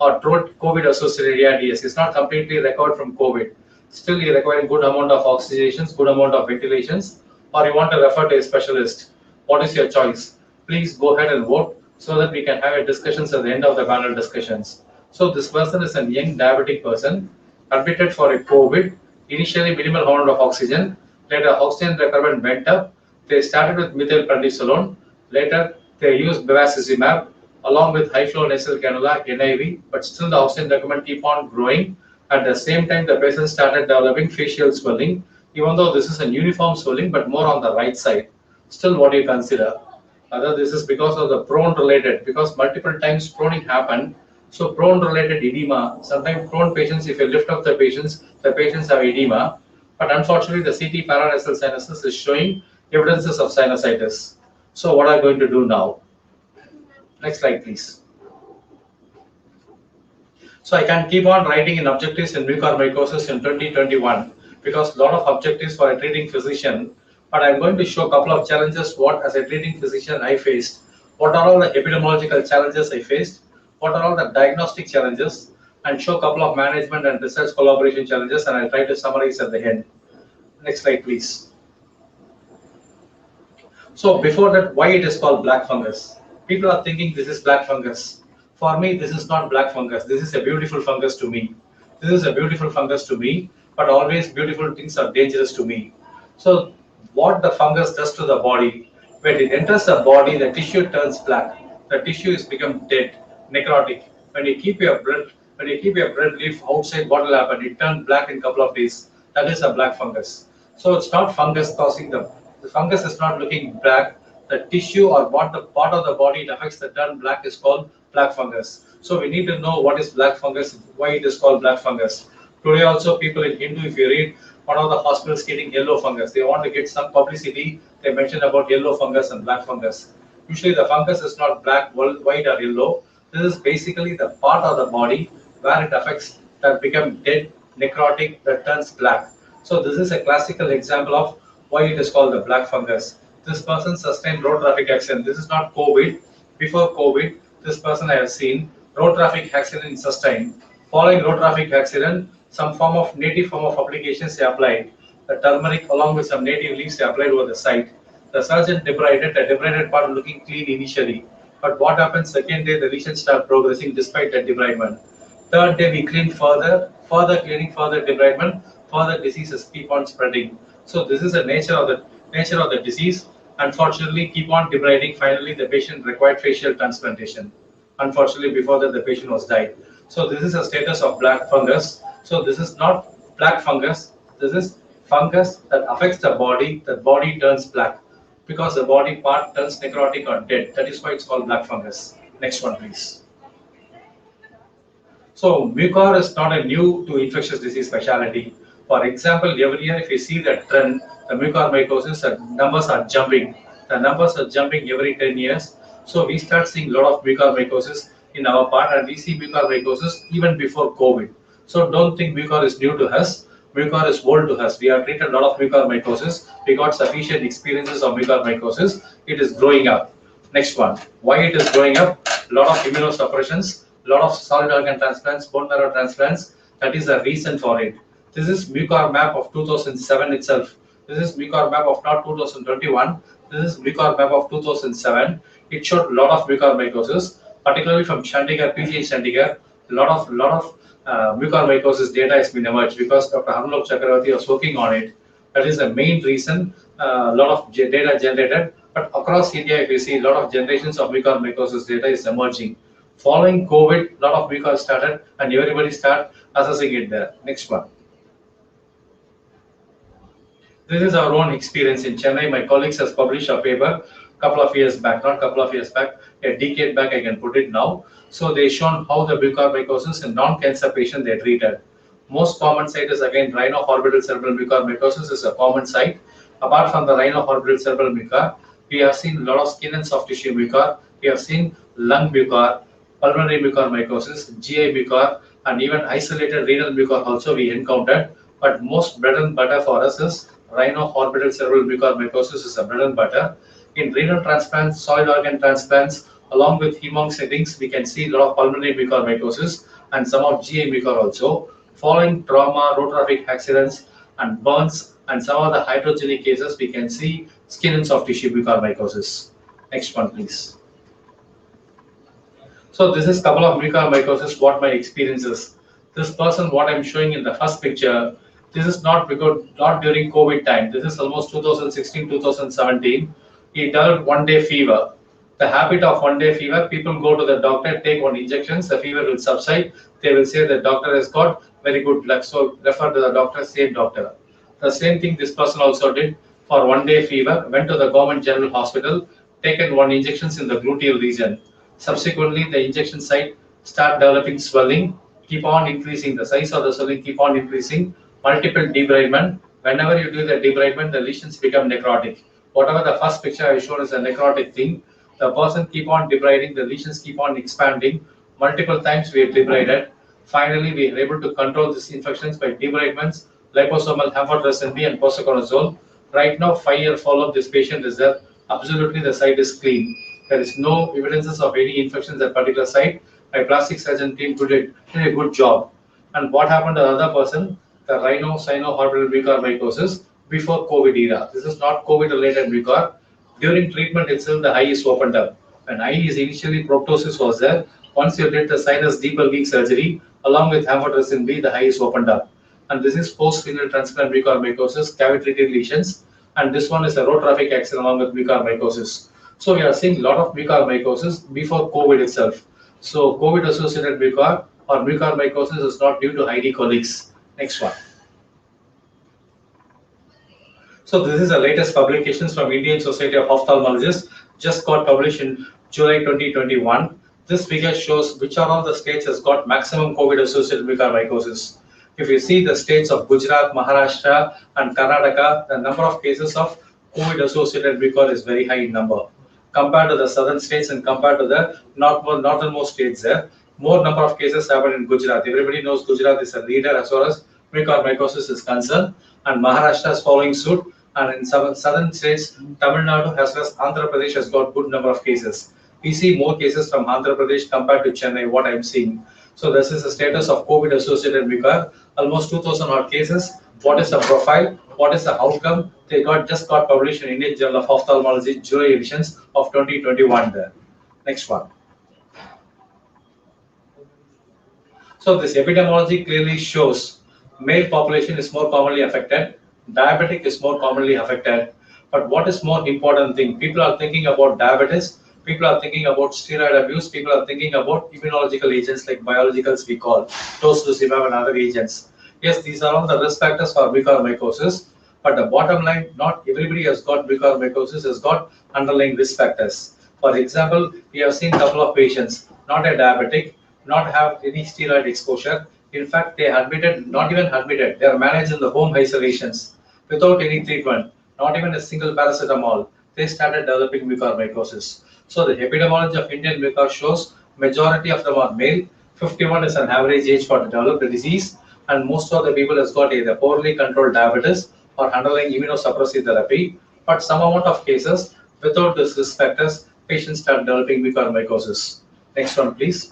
or COVID associated ARDS. It's not completely recovered from COVID. Still, you're requiring good amount of oxygenations, good amount of ventilations, or you want to refer to a specialist. What is your choice? Please go ahead and vote so that we can have a discussions at the end of the panel discussions. So this person is a young diabetic person admitted for a COVID, initially minimal amount of oxygen, later oxygen requirement went up. They started with methylprednisolone, later they used bevacizumab along with high flow nasal cannula, NIV, but still the oxygen requirement keep on growing. At the same time, the patient started developing facial swelling, even though this is a uniform swelling, but more on the right side. Still, what do you consider? Whether this is because of the prone related, because multiple times proning happened. So prone related edema, sometimes prone patients, if you lift up the patients have edema. But unfortunately, the CT paranasal sinuses is showing evidences of sinusitis. So what are you going to do now? Next slide, please. So I can keep on writing in objectives in mucormycosis in 2021 because a lot of objectives for a treating physician. But I'm going to show a couple of challenges what as a treating physician I faced. What are all the epidemiological challenges I faced? What are all the diagnostic challenges? And show a couple of management and research collaboration challenges, and I'll try to summarize at the end. Next slide, please. So before that, why it is called black fungus? People are thinking this is black fungus. For me, this is not black fungus. This is a beautiful fungus to me. This is a beautiful fungus to me, but always beautiful things are dangerous to me. So what the fungus does to the body, when it enters the body, the tissue turns black. The tissue is become dead, necrotic. When you keep your bread leaf outside, what will happen? It turns black in a couple of days. That is a black fungus. So it's not fungus causing the fungus is not looking black. The tissue or what the part of the body it affects the turn black is called black fungus. So we need to know what is black fungus, why it is called black fungus. Today also people in Hindu, if you read one of the hospitals getting yellow fungus, they want to get some publicity, they mention about yellow fungus and black fungus. Usually the fungus is not black, white or yellow. This is basically the part of the body where it affects that become dead, necrotic, that turns black. So this is a classical example of why it is called the black fungus. This person sustained road traffic accident. This is not COVID. Before COVID, this person I have seen road traffic accident sustained. Following road traffic accident, some form of native form of applications they applied. The turmeric along with some native leaves they applied over the site. The surgeon debrided, the debrided part looking clean initially. But what happens second day, the lesions start progressing despite the debridement. Third day, we clean further cleaning, further debridement, further diseases keep on spreading. So this is the nature of the disease. Unfortunately, keep on debriding. Finally, the patient required facial transplantation. Unfortunately, before that, the patient was died. So this is a status of black fungus. So this is not black fungus. This is fungus that affects the body. The body turns black because the body part turns necrotic or dead. That is why it's called black fungus. Next one, please. So mucor is not a new to infectious disease specialty. For example, every year if you see the trend, the mucormycosis, the numbers are jumping. The numbers are jumping every 10 years. So we start seeing a lot of mucormycosis in our part, and we see mucormycosis even before COVID. So don't think mucor is new to us. Mucor is old to us. We have treated a lot of mucormycosis. We got sufficient experiences of mucormycosis. It is growing up. Next one. Why it is growing up? A lot of immunosuppressions, a lot of solid organ transplants, bone marrow transplants. That is the reason for it. This is mucor map of 2007 itself. This is mucor map of not 2021. This is mucor map of 2007. It showed a lot of mucormycosis, particularly from Chandigarh, PGH Chandigarh. A lot of mucormycosis data has been emerged because Dr. Harlok Chakravarti was working on it. That is the main reason. A lot of data generated, but across India, if you see a lot of generations of mucormycosis data is emerging. Following COVID, a lot of mucor started, and everybody start assessing it there. Next one. This is our own experience in Chennai. My colleagues has published a paper couple of years back, not couple of years back, a decade back I can put it now. So they shown how the mucormycosis in non-cancer patient they treated. Most common site is again rhinoorbital cerebral mucormycosis is a common site. Apart from the rhinoorbital cerebral mucor, we have seen a lot of skin and soft tissue mucor. We have seen lung mucor, pulmonary mucormycosis, GI mucor, and even isolated renal mucor also we encountered. But most bread and butter for us is rhinoorbital cerebral mucormycosis is a bread and butter. In renal transplants, solid organ transplants, Along with hemong settings, we can see a lot of pulmonary mucormycosis and some of GI mucor also. Following trauma, road traffic accidents, and burns, and some of the hydrogenic cases, we can see skin and soft tissue mucormycosis. Next one, please. So this is couple of mucormycosis, what my experience is. This person, what I'm showing in the first picture, this is not during COVID time. This is almost 2016, 2017. He developed one-day fever. The habit of one-day fever, people go to the doctor, take one injections, the fever will subside. They will say the doctor has got very good luck, so refer to the doctor, same doctor. The same thing this person also did for one-day fever, went to the government general hospital, taken one injections in the gluteal region. Subsequently, the injection site start developing swelling, keep on increasing, the size of the swelling keep on increasing, multiple debridement. Whenever you do the debridement, the lesions become necrotic. Whatever the first picture I showed is a necrotic thing, the person keep on debriding, the lesions keep on expanding. Multiple times we have debrided. Finally, we are able to control these infections by debridements, liposomal amphotericin B and posaconazole. Right now, 5-year follow-up, this patient is there. Absolutely, the site is clean. There is no evidences of any infections at particular site. My plastic surgeon team did a good job. And what happened to the other person? The rhino-sino-orbital mucormycosis before COVID era. This is not COVID-related mucor. During treatment itself, the eye is opened up. When eye is initially proptosis was there, once you did the sinus debulking surgery, along with amphotericin B, the eye is opened up. And this is post-renal transplant mucormycosis, cavity lesions. And this one is a road traffic accident along with mucormycosis. So we are seeing a lot of mucormycosis before COVID itself. So COVID-associated mucor or mucormycosis is not due to ID colics. Next one. So this is the latest publications from Indian Society of Ophthalmologists, just got published in July 2021. This figure shows which are all the states has got maximum COVID-associated mucormycosis. If you see the states of Gujarat, Maharashtra, and Karnataka, the number of cases of COVID-associated mucor is very high in number. Compared to the southern states and compared to the northernmost states there, more number of cases happen in Gujarat. Everybody knows Gujarat is a leader as far as mucormycosis is concerned, and Maharashtra is following suit. And in southern states, Tamil Nadu as well as Andhra Pradesh has got good number of cases. We see more cases from Andhra Pradesh compared to Chennai, what I'm seeing. So this is the status of COVID-associated mucor. Almost 2,000 odd cases. What is the profile? What is the outcome? They just got published in Indian Journal of Ophthalmology, July editions of 2021 there. Next one. So this epidemiology clearly shows male population is more commonly affected, diabetic is more commonly affected. But what is more important thing? People are thinking about diabetes, people are thinking about steroid abuse, people are thinking about immunological agents like biologicals we call, tocilizumab and other agents. Yes, these are all the risk factors for mucormycosis, but the bottom line, not everybody has got mucormycosis, has got underlying risk factors. For example, we have seen a couple of patients, not a diabetic, not have any steroid exposure. In fact, they admitted, not even admitted, they are managed in the home isolations without any treatment, not even a single paracetamol. They started developing mucormycosis. So the epidemiology of Indian mucor shows majority of them are male. 51 is an average age for the developed disease, and most of the people has got either poorly controlled diabetes or underlying immunosuppressive therapy. But some amount of cases, without these risk factors, patients start developing mucormycosis. Next one, please.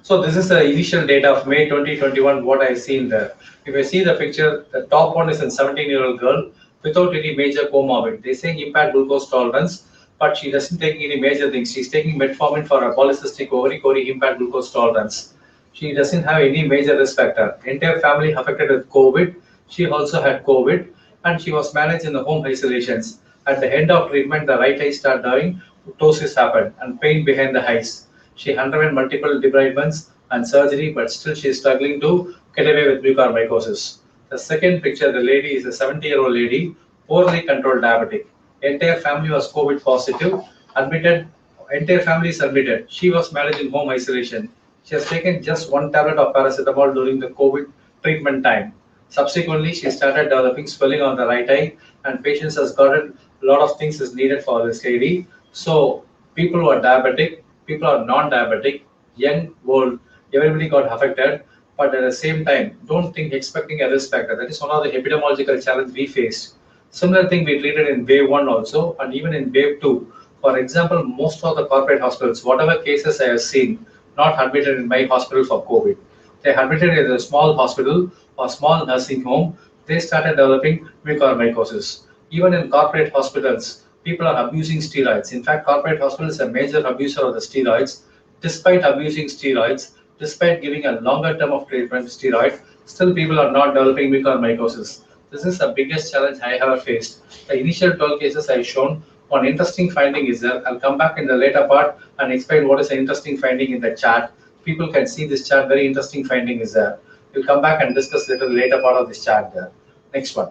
So this is the initial data of May 2021, what I seen there. If you see the picture, the top one is a 17-year-old girl without any major comorbid. They say impaired glucose tolerance, but she doesn't take any major things. She's taking metformin for a polycystic ovary impaired glucose tolerance. She doesn't have any major risk factor. Entire family affected with COVID. She also had COVID, and she was managed in the home isolations. At the end of treatment, the right eye started dying, ptosis happened, and pain behind the eyes. She underwent multiple debridements and surgery, but still she is struggling to get away with mucormycosis. The second picture, the lady is a 70-year-old lady, poorly controlled diabetic. Entire family was COVID positive, admitted, entire family is admitted. She was managed in home isolation. She has taken just one tablet of paracetamol during the COVID treatment time. Subsequently, she started developing swelling on the right eye, and patients has gotten a lot of things is needed for this lady. So people who are diabetic, people are non-diabetic, young, old, everybody got affected. But at the same time, don't think expecting a risk factor. That is one of the epidemiological challenges we faced. Similar thing we treated in wave 1 also, and even in wave 2. For example, most of the corporate hospitals, whatever cases I have seen, not admitted in my hospital for COVID. They admitted in a small hospital or small nursing home, they started developing mucormycosis. Even in corporate hospitals, people are abusing steroids. In fact, corporate hospitals are a major abuser of the steroids. Despite abusing steroids, despite giving a longer term of treatment steroid, still people are not developing mucormycosis. This is the biggest challenge I have faced. The initial 12 cases I shown, one interesting finding is that I'll come back in the later part and explain what is the interesting finding in the chart. People can see this chart, very interesting finding is there. We'll come back and discuss little later part of this chart there. Next one.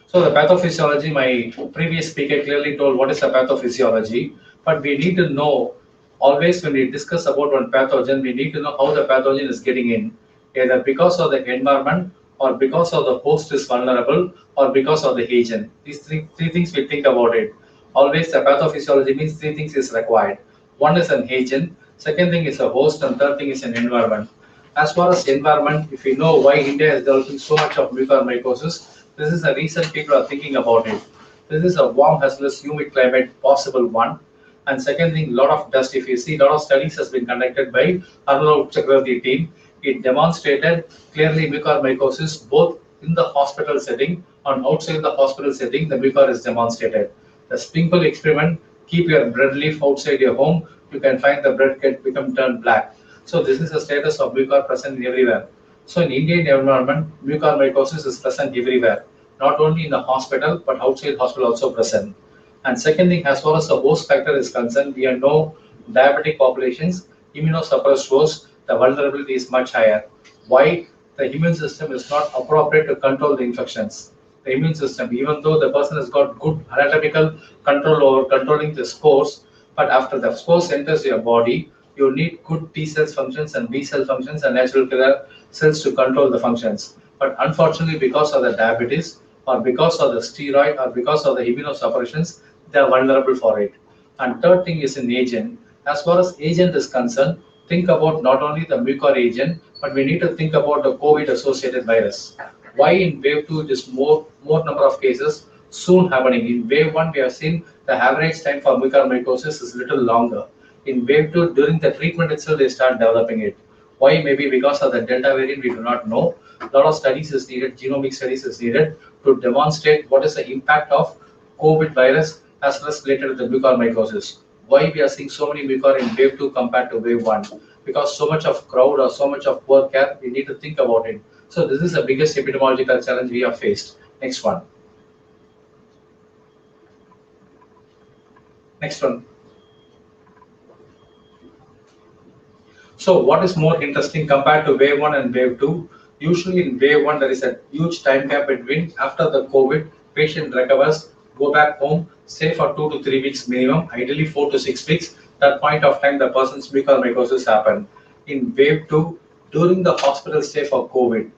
So the pathophysiology, my previous speaker clearly told what is the pathophysiology, but we need to know always when we discuss about one pathogen, we need to know how the pathogen is getting in, either because of the environment or because of the host is vulnerable or because of the agent. These three things we think about it. Always the pathophysiology means three things is required. One is an agent, second thing is a host, and third thing is an environment. As far as environment, if we know why India is developing so much of mucormycosis, this is the reason people are thinking about it. This is a warm, hazardous, humid climate, possible one. And second thing, lot of dust. If you see, lot of studies has been conducted by Arnold Chakravarti team. It demonstrated clearly mucormycosis both in the hospital setting and outside the hospital setting. The mucor is demonstrated. The sprinkle experiment: keep your bread leaf outside your home. You can find the bread can become turned black. So this is the status of mucor present everywhere. So in Indian environment, mucormycosis is present everywhere, not only in the hospital, but outside hospital also present. And second thing, as far as the host factor is concerned, we know diabetic populations, immunosuppressed hosts, the vulnerability is much higher. Why? The immune system is not appropriate to control the infections. The immune system, even though the person has got good anatomical control over controlling the spores, but after the spores enters your body, you need good T cells functions and B cell functions and natural killer cells to control the functions. But unfortunately, because of the diabetes or because of the steroid or because of the immunosuppressions, they are vulnerable for it. And third thing is an agent. As far as agent is concerned, think about not only the mucor agent, but we need to think about the COVID associated virus. Why in wave 2 it is more number of cases soon happening. In wave 1 we have seen the average time for mucormycosis is little longer. In wave 2, during the treatment itself, they start developing it. Why? Maybe because of the Delta variant, we do not know. A lot of studies is needed, genomic studies is needed to demonstrate what is the impact of COVID virus as well as related to the mucormycosis. Why we are seeing so many mucor in wave 2 compared to wave 1? Because so much of crowd or so much of poor care, we need to think about it. So this is the biggest epidemiological challenge we have faced. Next one. Next one. So what is more interesting compared to wave 1 and wave 2? Usually in wave 1, there is a huge time gap between after the COVID, patient recovers, go back home, stay for 2 to 3 weeks minimum, ideally 4 to 6 weeks. That point of time, the person's mucormycosis happen. In wave 2, during the hospital stay for COVID,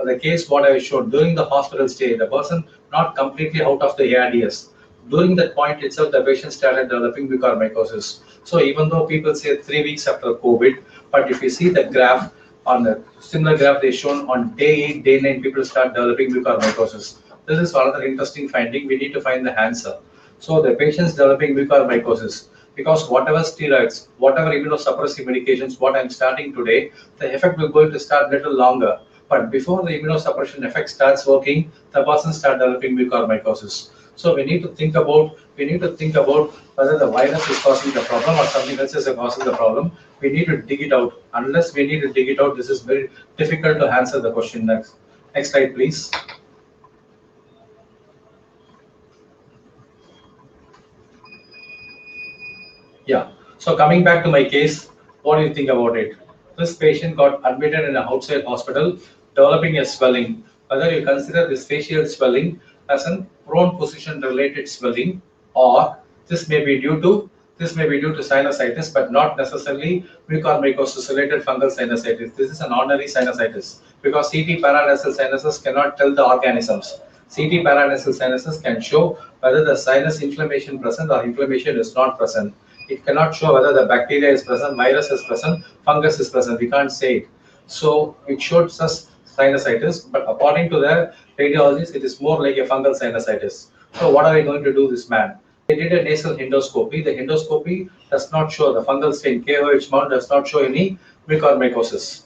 the case what I showed, during the hospital stay, the person not completely out of the ARDS. During that point itself, the patient started developing mucormycosis. So even though people say 3 weeks after COVID, but if you see the graph, on the similar graph they shown on day 8, day 9, people start developing mucormycosis. This is another interesting finding. We need to find the answer. So the patients developing mucormycosis, because whatever steroids, whatever immunosuppressive medications, what I'm starting today, the effect will going to start little longer. But before the immunosuppression effect starts working, the person start developing mucormycosis. So we need to think about whether the virus is causing the problem or something else is causing the problem. We need to dig it out. Unless we need to dig it out, this is very difficult to answer the question. Next slide, please. Yeah. So coming back to my case, what do you think about it? This patient got admitted in an outside hospital, developing a swelling. Whether you consider this facial swelling as a prone position related swelling, or this may be due to sinusitis, but not necessarily mucormycosis related fungal sinusitis. This is an ordinary sinusitis because CT paranasal sinuses cannot tell the organisms. CT paranasal sinuses can show whether the sinus inflammation present or inflammation is not present. It cannot show whether the bacteria is present, virus is present, fungus is present. We can't say it. So it shows us sinusitis, but according to the radiologist, it is more like a fungal sinusitis. So what are they going to do this man? They did a nasal endoscopy. The endoscopy does not show the fungal stain. KOH mount does not show any mucormycosis.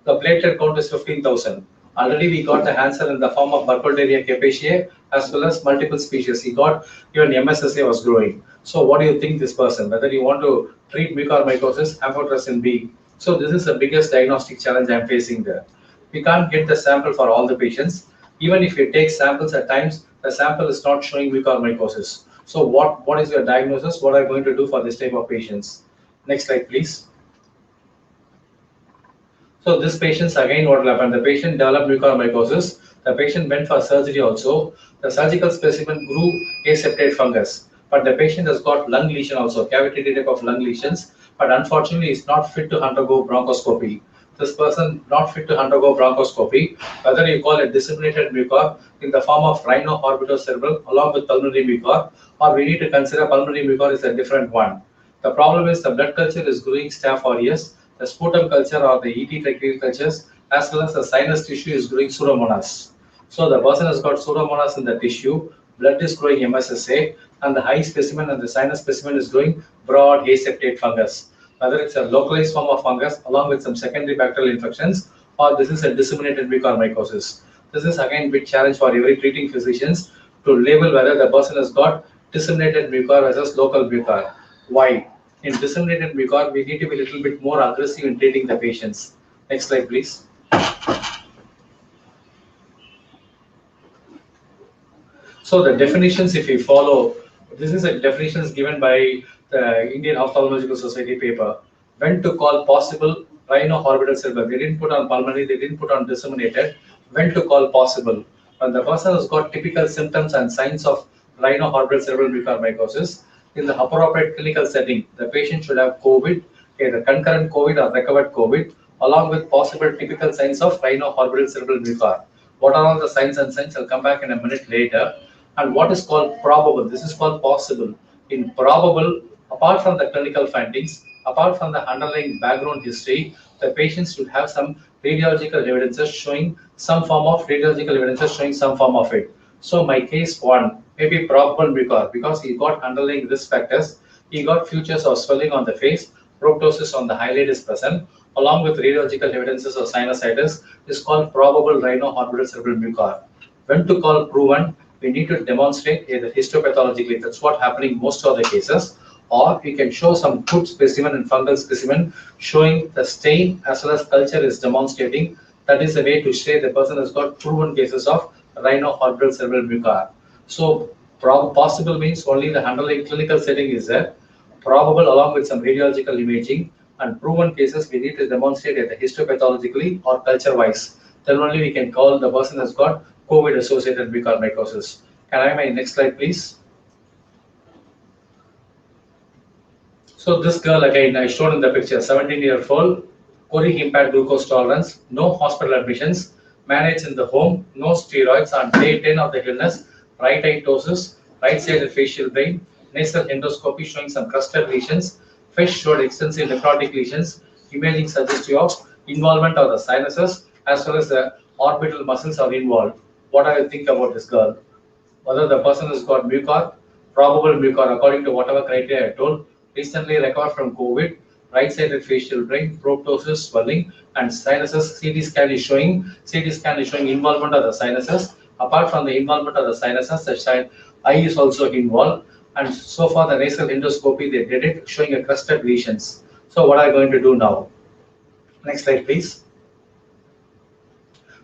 The platelet count is 15,000. Already we got the answer in the form of Burkholderia capaceae as well as multiple species. He got even MSSA was growing. So what do you think this person? Whether you want to treat mucormycosis, amphotericin B. So this is the biggest diagnostic challenge I'm facing there. We can't get the sample for all the patients. Even if you take samples at times, the sample is not showing mucormycosis. So what is your diagnosis? What are you going to do for this type of patients? Next slide, please. So this patient's again what will happen? The patient developed mucormycosis. The patient went for surgery also. The surgical specimen grew aseptate fungus. But the patient has got lung lesion also, cavity type of lung lesions. But unfortunately is not fit to undergo bronchoscopy. This person not fit to undergo bronchoscopy, whether you call it disseminated mucor in the form of rhino-orbitocerebral along with pulmonary mucor, or we need to consider pulmonary mucor is a different one. The problem is the blood culture is growing staph aureus, the sputum culture or the ET tracheal cultures, as well as the sinus tissue is growing pseudomonas. So the person has got pseudomonas in the tissue, blood is growing MSSA, and the high specimen and the sinus specimen is growing broad aseptate fungus. Whether it's a localized form of fungus along with some secondary bacterial infections, or this is a disseminated mucormycosis. This is again a big challenge for every treating physicians to label whether the person has got disseminated mucor versus local mucor. Why? In disseminated mucor, we need to be a little bit more aggressive in treating the patients. Next slide, please. So the definitions, if we follow, this is a definitions given by the Indian Ophthalmological Society paper. When to call possible rhino-orbitocerebral. They didn't put on pulmonary, they didn't put on disseminated. When to call possible. When the person has got typical symptoms and signs of rhino-orbitocerebral mucormycosis, in the appropriate clinical setting, the patient should have COVID, either concurrent COVID or recovered COVID, along with possible typical signs of rhino-orbitocerebral mucor. What are all the signs and signs? I'll come back in a minute later. And what is called probable? This is called possible. In probable, apart from the clinical findings, apart from the underlying background history, the patients should have some radiological evidences showing some form of it. So my case one may be probable mucor because he got underlying risk factors. He got features of swelling on the face, proptosis on the eyelid is present, along with radiological evidences of sinusitis is called probable rhino-orbitocerebral mucor. When to call proven? We need to demonstrate either histopathologically, that's what happening most of the cases, or we can show some good specimen and fungal specimen showing the stain as well as culture is demonstrating. That is a way to say the person has got proven cases of rhino-orbitocerebral mucor. So possible means only the underlying clinical setting is there, probable along with some radiological imaging, and proven cases we need to demonstrate either histopathologically or culture wise. Then only we can call the person has got COVID associated mucormycosis. Can I have my next slide, please? So this girl again I showed in the picture, 17-year-old, colic impaired glucose tolerance, no hospital admissions, managed in the home, no steroids on day 10 of the illness, right eye ptosis, right sided facial brain, nasal endoscopy showing some crusted lesions, fish showed extensive necrotic lesions, imaging suggestive of involvement of the sinuses as well as the orbital muscles are involved. What do you think about this girl? Whether the person has got mucor, probable mucor according to whatever criteria I told, recently recovered from COVID, right-sided facial brain, proptosis, swelling, and sinuses. CT scan is showing involvement of the sinuses. Apart from the involvement of the sinuses, the eye is also involved. And so far, the nasal endoscopy they did it showing a crusted lesions. So what are you going to do now? Next slide, please.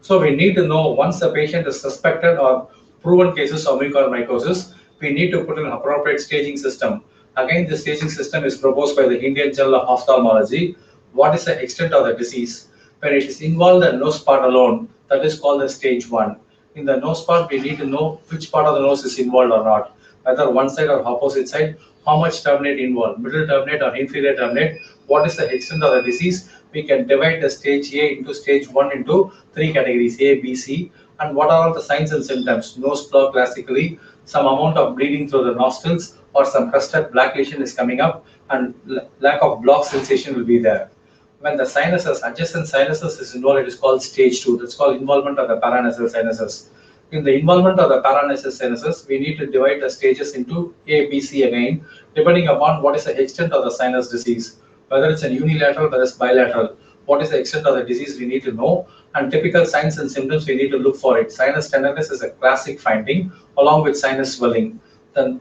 So we need to know once the patient is suspected or proven cases of mucormycosis, we need to put an appropriate staging system. Again, the staging system is proposed by the Indian Journal of Ophthalmology. What is the extent of the disease? When it is involved the nose part alone, that is called the stage 1. In the nose part, we need to know which part of the nose is involved or not, whether one side or opposite side, how much turbinate involved, middle turbinate or inferior turbinate, what is the extent of the disease. We can divide the stage A into stage 1 into 3 categories, A, B, C, and what are all the signs and symptoms? Nose plug classically, some amount of bleeding through the nostrils, or some crusted black lesion is coming up, and lack of block sensation will be there. When the sinuses, adjacent sinuses is involved, it is called stage 2. That's called involvement of the paranasal sinuses. In the involvement of the paranasal sinuses, we need to divide the stages into A, B, C again, depending upon what is the extent of the sinus disease, whether it's a unilateral, whether it's bilateral. What is the extent of the disease we need to know, and typical signs and symptoms we need to look for it. Sinus tenderness is a classic finding along with sinus swelling. Then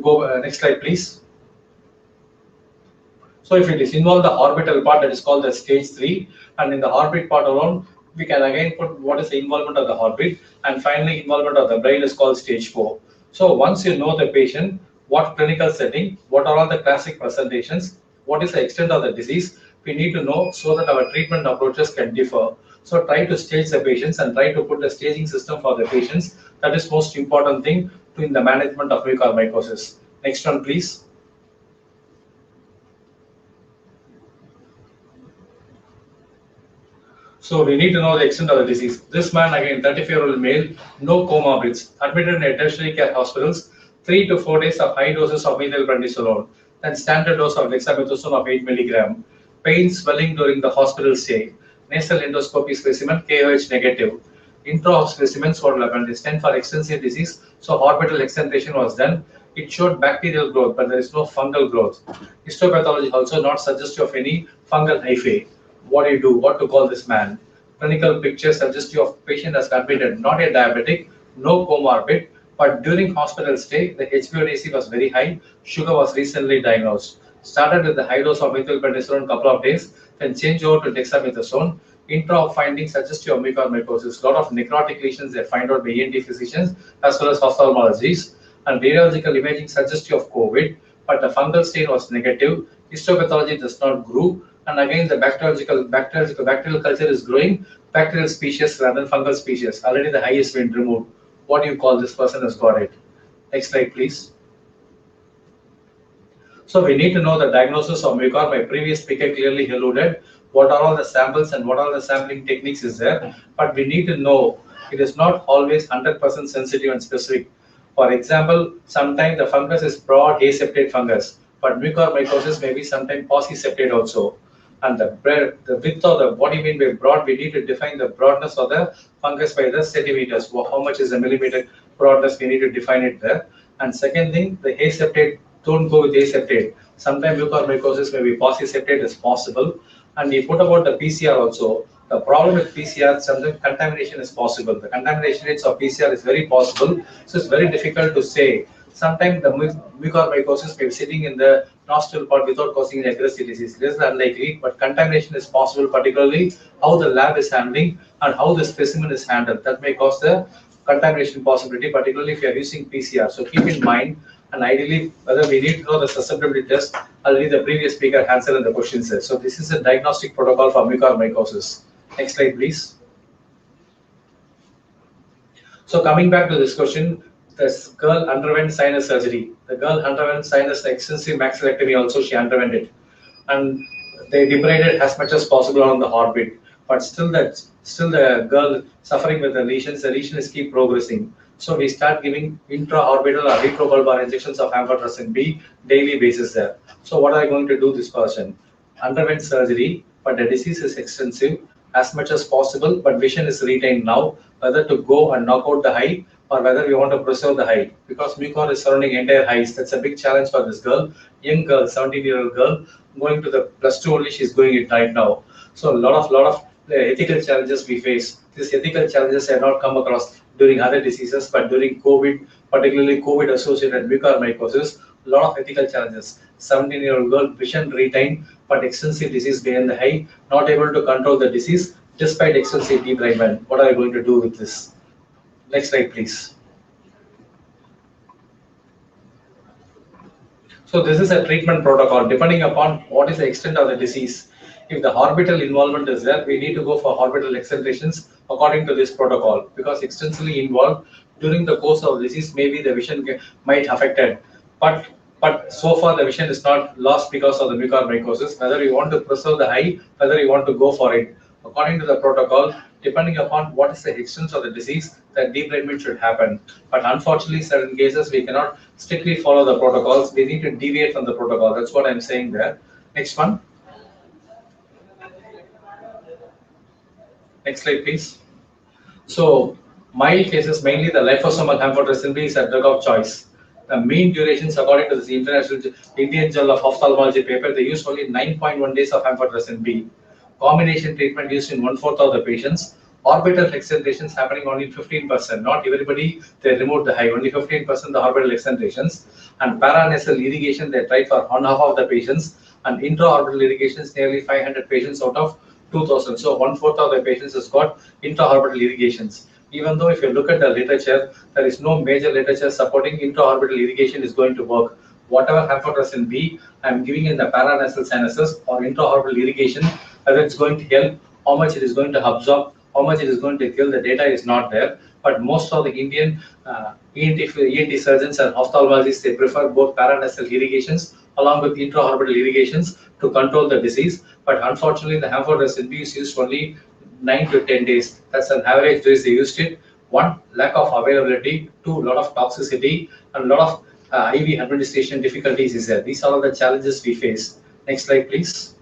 go next slide, please. So if it is involved the orbital part, that is called the stage 3, and in the orbit part alone, we can again put what is the involvement of the orbit, and finally involvement of the brain is called stage 4. So once you know the patient, what clinical setting, what are all the classic presentations, what is the extent of the disease, we need to know so that our treatment approaches can differ. So try to stage the patients and try to put the staging system for the patients. That is most important thing in the management of mucormycosis. Next one, please. So we need to know the extent of the disease. This man, again, 34-year-old male, no comorbids, admitted in a tertiary care hospitals, 3 to 4 days of high doses of methylprednisolone, then standard dose of dexamethasone of 8 milligram, pain, swelling during the hospital stay, nasal endoscopy specimen, KOH negative, intra specimens were 11, 10 for extensive disease, so orbital extension was done. It showed bacterial growth, but there is no fungal growth. Histopathology also not suggestive of any fungal hyphae. What do you do? What to call this man? Clinical picture suggestive of patient as admitted, not a diabetic, no comorbid, but during hospital stay, the HbA1c was very high, sugar was recently diagnosed. Started with the high dose of methylprednisolone couple of days, then changed over to dexamethasone. Intra findings suggestive of mucormycosis. Lot of necrotic lesions they find out by ENT physicians as well as ophthalmologists. And radiological imaging suggestive of COVID, but the fungal stain was negative. Histopathology does not grow. And again, the bacterial culture is growing, bacterial species rather than fungal species. Already the highest been removed. What do you call this person has got it? Next slide, please. So we need to know the diagnosis of mucor. My previous speaker clearly alluded what are all the samples and what are the sampling techniques is there. But we need to know it is not always 100% sensitive and specific. For example, sometimes the fungus is broad aseptate fungus, but mucormycosis may be sometimes pauciseptate also. And the width of the, what do you mean by broad? We need to define the broadness of the fungus by the centimeters. How much is a millimeter broadness? We need to define it there. And second thing, the aseptate, don't go with aseptate. Sometimes mucormycosis may be pauciseptate is possible. And we put about the PCR also. The problem with PCR, sometimes contamination is possible. The contamination rates of PCR is very possible. So it's very difficult to say. Sometimes the mucormycosis may be sitting in the nostril part without causing an aggressive disease. This is unlikely, but contamination is possible, particularly how the lab is handling and how the specimen is handled. That may cause the contamination possibility, particularly if you are using PCR. So keep in mind, and ideally, whether we need to know the susceptibility test, already the previous speaker answered the question says. So this is a diagnostic protocol for mucormycosis. Next slide, please. So coming back to this question, this girl underwent sinus surgery. The girl underwent sinus extensive maxillectomy also, she underwent it. And they debrided as much as possible on the orbit. But still the girl suffering with the lesions keep progressing. So we start giving intraorbital or retrobulbar injections of amphotericin B daily basis there. So what are you going to do this person? Underwent surgery, but the disease is extensive as much as possible, but vision is retained now, whether to go and knock out the eye or whether we want to preserve the eye, because mucor is surrounding entire eyes. That's a big challenge for this girl, young girl, 17-year-old girl, going to the +2 only, she's going it right now. So a lot of ethical challenges we face. These ethical challenges have not come across during other diseases, but during COVID, particularly COVID-associated mucormycosis, a lot of ethical challenges. 17-year-old girl, vision retained, but extensive disease behind the eye, not able to control the disease despite extensive debridement. What are you going to do with this? Next slide, please. So this is a treatment protocol depending upon what is the extent of the disease. If the orbital involvement is there, we need to go for orbital excentrations according to this protocol, because extensively involved during the course of disease, maybe the vision might affected. But so far the vision is not lost because of the mucormycosis. Whether you want to preserve the eye, whether you want to go for it, according to the protocol, depending upon what is the extent of the disease, that debridement should happen. But unfortunately, certain cases we cannot strictly follow the protocols. We need to deviate from the protocol. That's what I'm saying there. Next one. Next slide, please. So, mild cases, mainly the liposomal amphotericin B is a drug of choice. The mean durations, according to this International Indian Journal of Ophthalmology paper, they use only 9.1 days of amphotericin B. Combination treatment used in 1/4 of the patients. Orbital extensions happening only 15%. Not everybody, they removed the high, only 15% the orbital extensions. And paranasal irrigation, they tried for 1/2 of the patients. And intraorbital irrigations, nearly 500 patients out of 2000. So 1/4 of the patients has got intraorbital irrigations. Even though if you look at the literature, there is no major literature supporting intraorbital irrigation is going to work. Whatever amphotericin B I'm giving in the paranasal sinuses or intraorbital irrigation, whether it's going to help, how much it is going to absorb, how much it is going to kill, the data is not there. But most of the Indian ENT surgeons and ophthalmologists, they prefer both paranasal irrigations along with intraorbital irrigations to control the disease. But unfortunately, the amphotericin B is used only 9 to 10 days. That's an average days they used it. One, lack of availability. Two, lot of toxicity, and lot of IV administration difficulties is there. These are all the challenges we face. Next slide, please.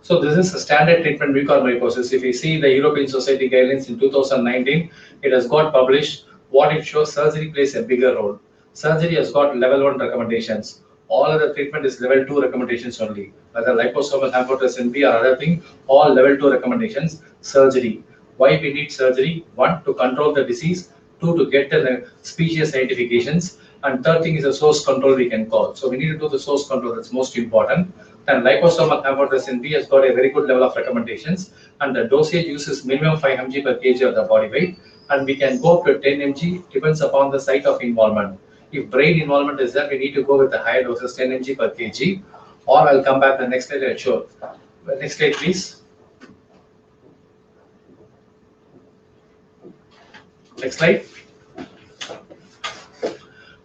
So this is a standard treatment mucormycosis. If you see the European Society guidelines in 2019, it has got published. What it shows, surgery plays a bigger role. Surgery has got level 1 recommendations. All other treatment is level 2 recommendations only. Whether liposomal amphotericin B or other thing, all level 2 recommendations. Surgery. Why we need surgery? 1, to control the disease. 2, to get the species identifications. And third thing is the source control we can call. So we need to do the source control. That's most important. And liposomal amphotericin B has got a very good level of recommendations. And the dosage uses minimum 5 mg per kg of the body weight. And we can go up to 10 mg, depends upon the site of involvement. If brain involvement is there, we need to go with the higher doses, 10 mg per kg. Or I'll come back the next slide and show. Next slide, please. Next slide.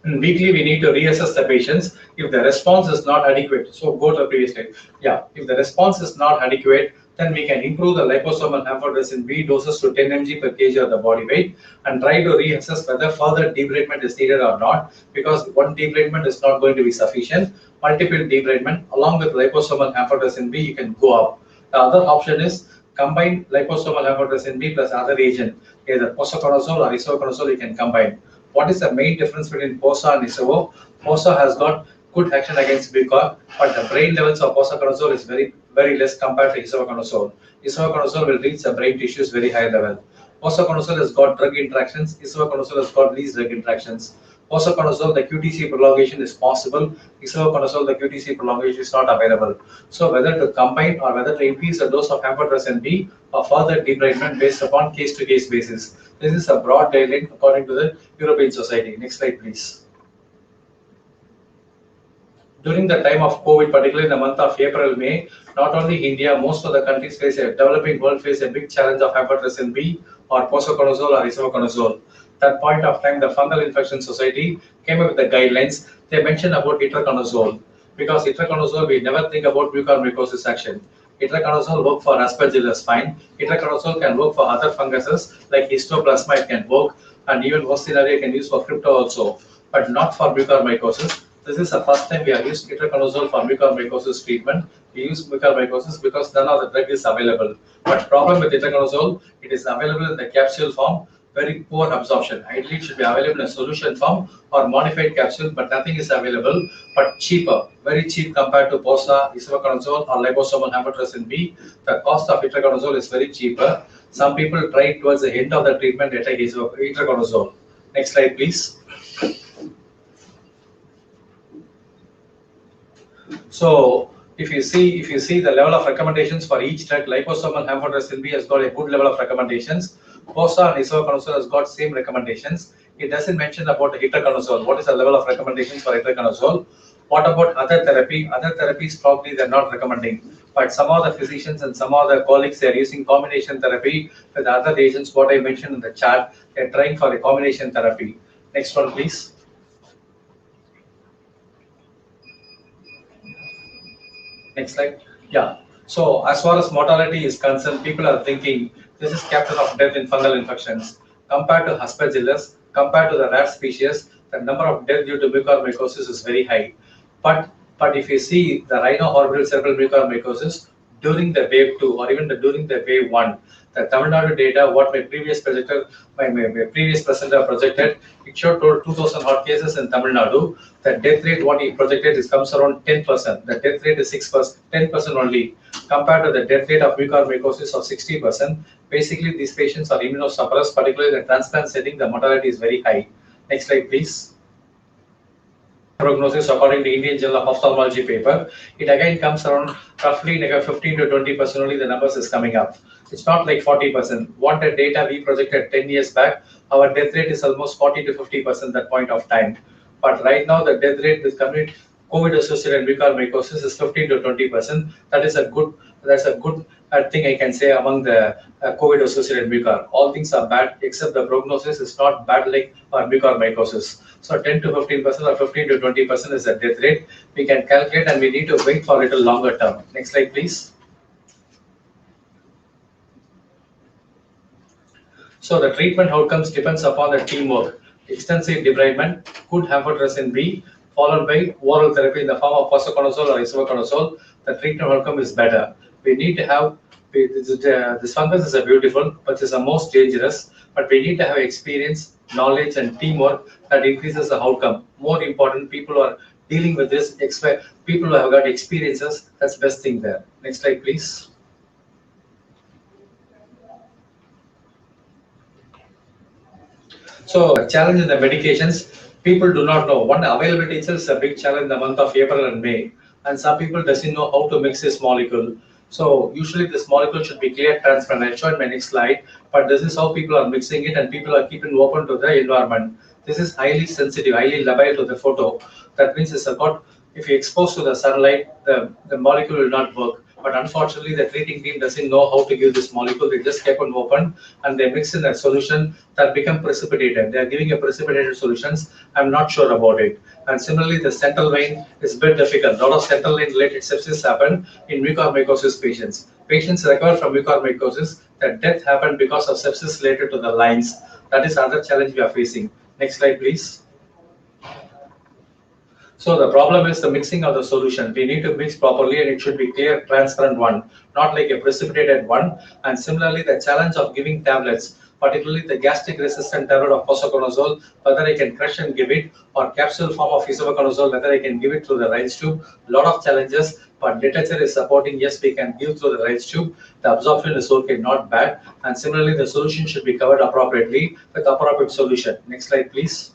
And weekly, we need to reassess the patients. If the response is not adequate, so go to the previous slide. Yeah, if the response is not adequate, then we can improve the liposomal amphotericin B doses to 10 mg per kg of the body weight and try to reassess whether further debridement is needed or not, because one debridement is not going to be sufficient. Multiple debridement along with liposomal amphotericin B, you can go up. The other option is combine liposomal amphotericin B plus other agent, either posaconazole or isoconazole, you can combine. What is the main difference between POSA and ISOVO? POSA has got good action against mucor, but the brain levels of posaconazole is very less compared to isoconazole. Isoconazole will reach the brain tissues very high level. Posaconazole has got drug interactions. Isoconazole has got least drug interactions. Posaconazole, the QTC prolongation is possible. Isoconazole, the QTC prolongation is not available. So whether to combine or whether to increase the dose of amphotericin B or further debridement based upon case-to-case basis. This is a broad guideline according to the European Society. Next slide, please. During the time of COVID, particularly in the month of April, May, not only India, most of the countries face a developing world face a big challenge of amphotericin B or posaconazole or isoconazole. That point of time, the Fungal Infection Society came up with the guidelines. They mentioned about itraconazole, because itraconazole, we never think about mucormycosis action. Itraconazole work for Aspergillus fine. Itraconazole can work for other funguses like histoplasma, it can work, and even worse scenario can use for crypto also, but not for mucormycosis. This is the first time we have used itraconazole for mucormycosis treatment. We use mucormycosis because none of the drug is available. But problem with itraconazole, it is available in the capsule form, very poor absorption. Ideally, it should be available in a solution form or modified capsule, but nothing is available. But cheaper, very cheap compared to POSA, isoconazole, or liposomal amphotericin B. The cost of itraconazole is very cheaper. Some people try towards the end of the treatment to take itraconazole. Next slide, please. So if you see the level of recommendations for each drug, liposomal amphotericin B has got a good level of recommendations. POSA and isoconazole has got same recommendations. It doesn't mention about the itraconazole. What is the level of recommendations for itraconazole? What about other therapy? Other therapies probably they're not recommending. But some of the physicians and some of the colleagues, they're using combination therapy with other agents. What I mentioned in the chart, they're trying for a combination therapy. Next one, please. Next slide. Yeah. So as far as mortality is concerned, people are thinking this is captain of death in fungal infections. Compared to Aspergillus, compared to the rare species, the number of death due to mucormycosis is very high. But if you see the rhinoorbital cerebral mucormycosis, during the wave 2 or even during the wave 1. The Tamil Nadu data, what my previous previous presenter projected, it showed 2,000 hot cases in Tamil Nadu. The death rate, what he projected, comes around 10%. The death rate is 6%, 10% only, compared to the death rate of mucormycosis of 60%. Basically, these patients are immunosuppressed, particularly in the transplant setting, the mortality is very high. Next slide, please. Prognosis according to Indian Journal of Ophthalmology paper, it again comes around roughly 15 to 20% only, the numbers is coming up. It's not like 40%. What the data we projected 10 years back, our death rate is almost 40 to 50% that point of time. But right now the death rate with COVID-associated mucormycosis is 15 to 20%. That's a good thing I can say among the COVID-associated mucor. All things are bad except the prognosis is not bad like mucormycosis. So 10 to 15% or 15 to 20% is the death rate. We can calculate and we need to wait for a little longer term. Next slide, please. So the treatment outcomes depends upon the teamwork. Extensive debridement, good amphotericin B, followed by oral therapy in the form of posaconazole or isavuconazole. The treatment outcome is better. We need to have this fungus is a beautiful, but it's the most dangerous. But we need to have experience, knowledge, and teamwork that increases the outcome. More important, people who are dealing with this, people who have got experiences. That's the best thing there. Next slide, please. So, challenge in the medications, people do not know. One, availability itself is a big challenge in the month of April and May, and some people doesn't know how to mix this molecule. So usually this molecule should be clear transparent. I'll show in my next slide, but this is how people are mixing it and people are keeping open to the environment. This is highly sensitive, highly labile to the photo. That means if you expose to the sunlight, the molecule will not work. But unfortunately, the treating team doesn't know how to give this molecule. They just kept on open and they mix in a solution that become precipitated. They are giving a precipitated solutions. I'm not sure about it. And similarly, the central vein is a bit difficult. A lot of central vein related sepsis happen in mucormycosis patients. Patients recover from mucormycosis. The death happened because of sepsis related to the lines. That is another challenge we are facing. Next slide, please. So the problem is the mixing of the solution. We need to mix properly and it should be clear, transparent one, not like a precipitated one. And similarly, the challenge of giving tablets, particularly the gastric resistant tablet of posaconazole, whether I can crush and give it, or capsule form of isavuconazole, whether I can give it through the Rein's tube. A lot of challenges, but literature is supporting, yes, we can give through the Rein's tube. The absorption is okay, not bad. And similarly, the solution should be covered appropriately with appropriate solution. Next slide, please.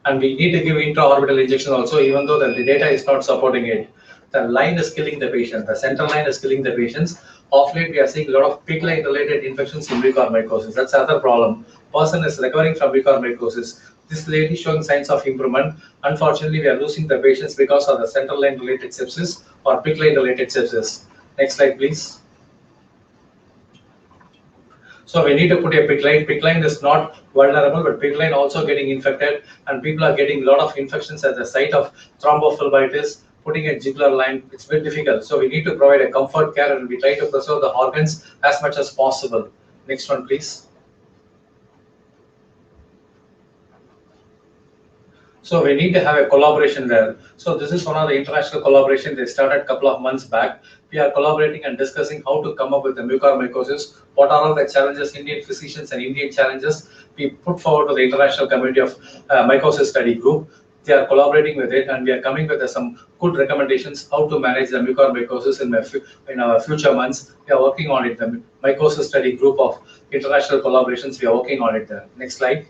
And we need to give intraorbital injection also, even though the data is not supporting it. The line is killing the patient. The central line is killing the patients. Of late, we are seeing a lot of PICC line related infections in mucormycosis. That's another problem. Person is recovering from mucormycosis. This lady showing signs of improvement. Unfortunately, we are losing the patients because of the central line related sepsis or PICC line related sepsis. Next slide, please. So we need to put a PICC line. PICC line is not vulnerable, but PICC line also getting infected, and people are getting a lot of infections at the site of thrombophlebitis. Putting a jugular line, it's very difficult. So we need to provide a comfort care, and we try to preserve the organs as much as possible. Next one, please. So we need to have a collaboration there. So this is one of the international collaboration they started a couple of months back. We are collaborating and discussing how to come up with the mucormycosis. What are all the challenges, Indian physicians and Indian challenges we put forward to the international community of mycosis study group. They are collaborating with it, and we are coming with some good recommendations how to manage the mucormycosis in our future months. We are working on it. The mycosis study group of international collaborations, we are working on it there. Next slide.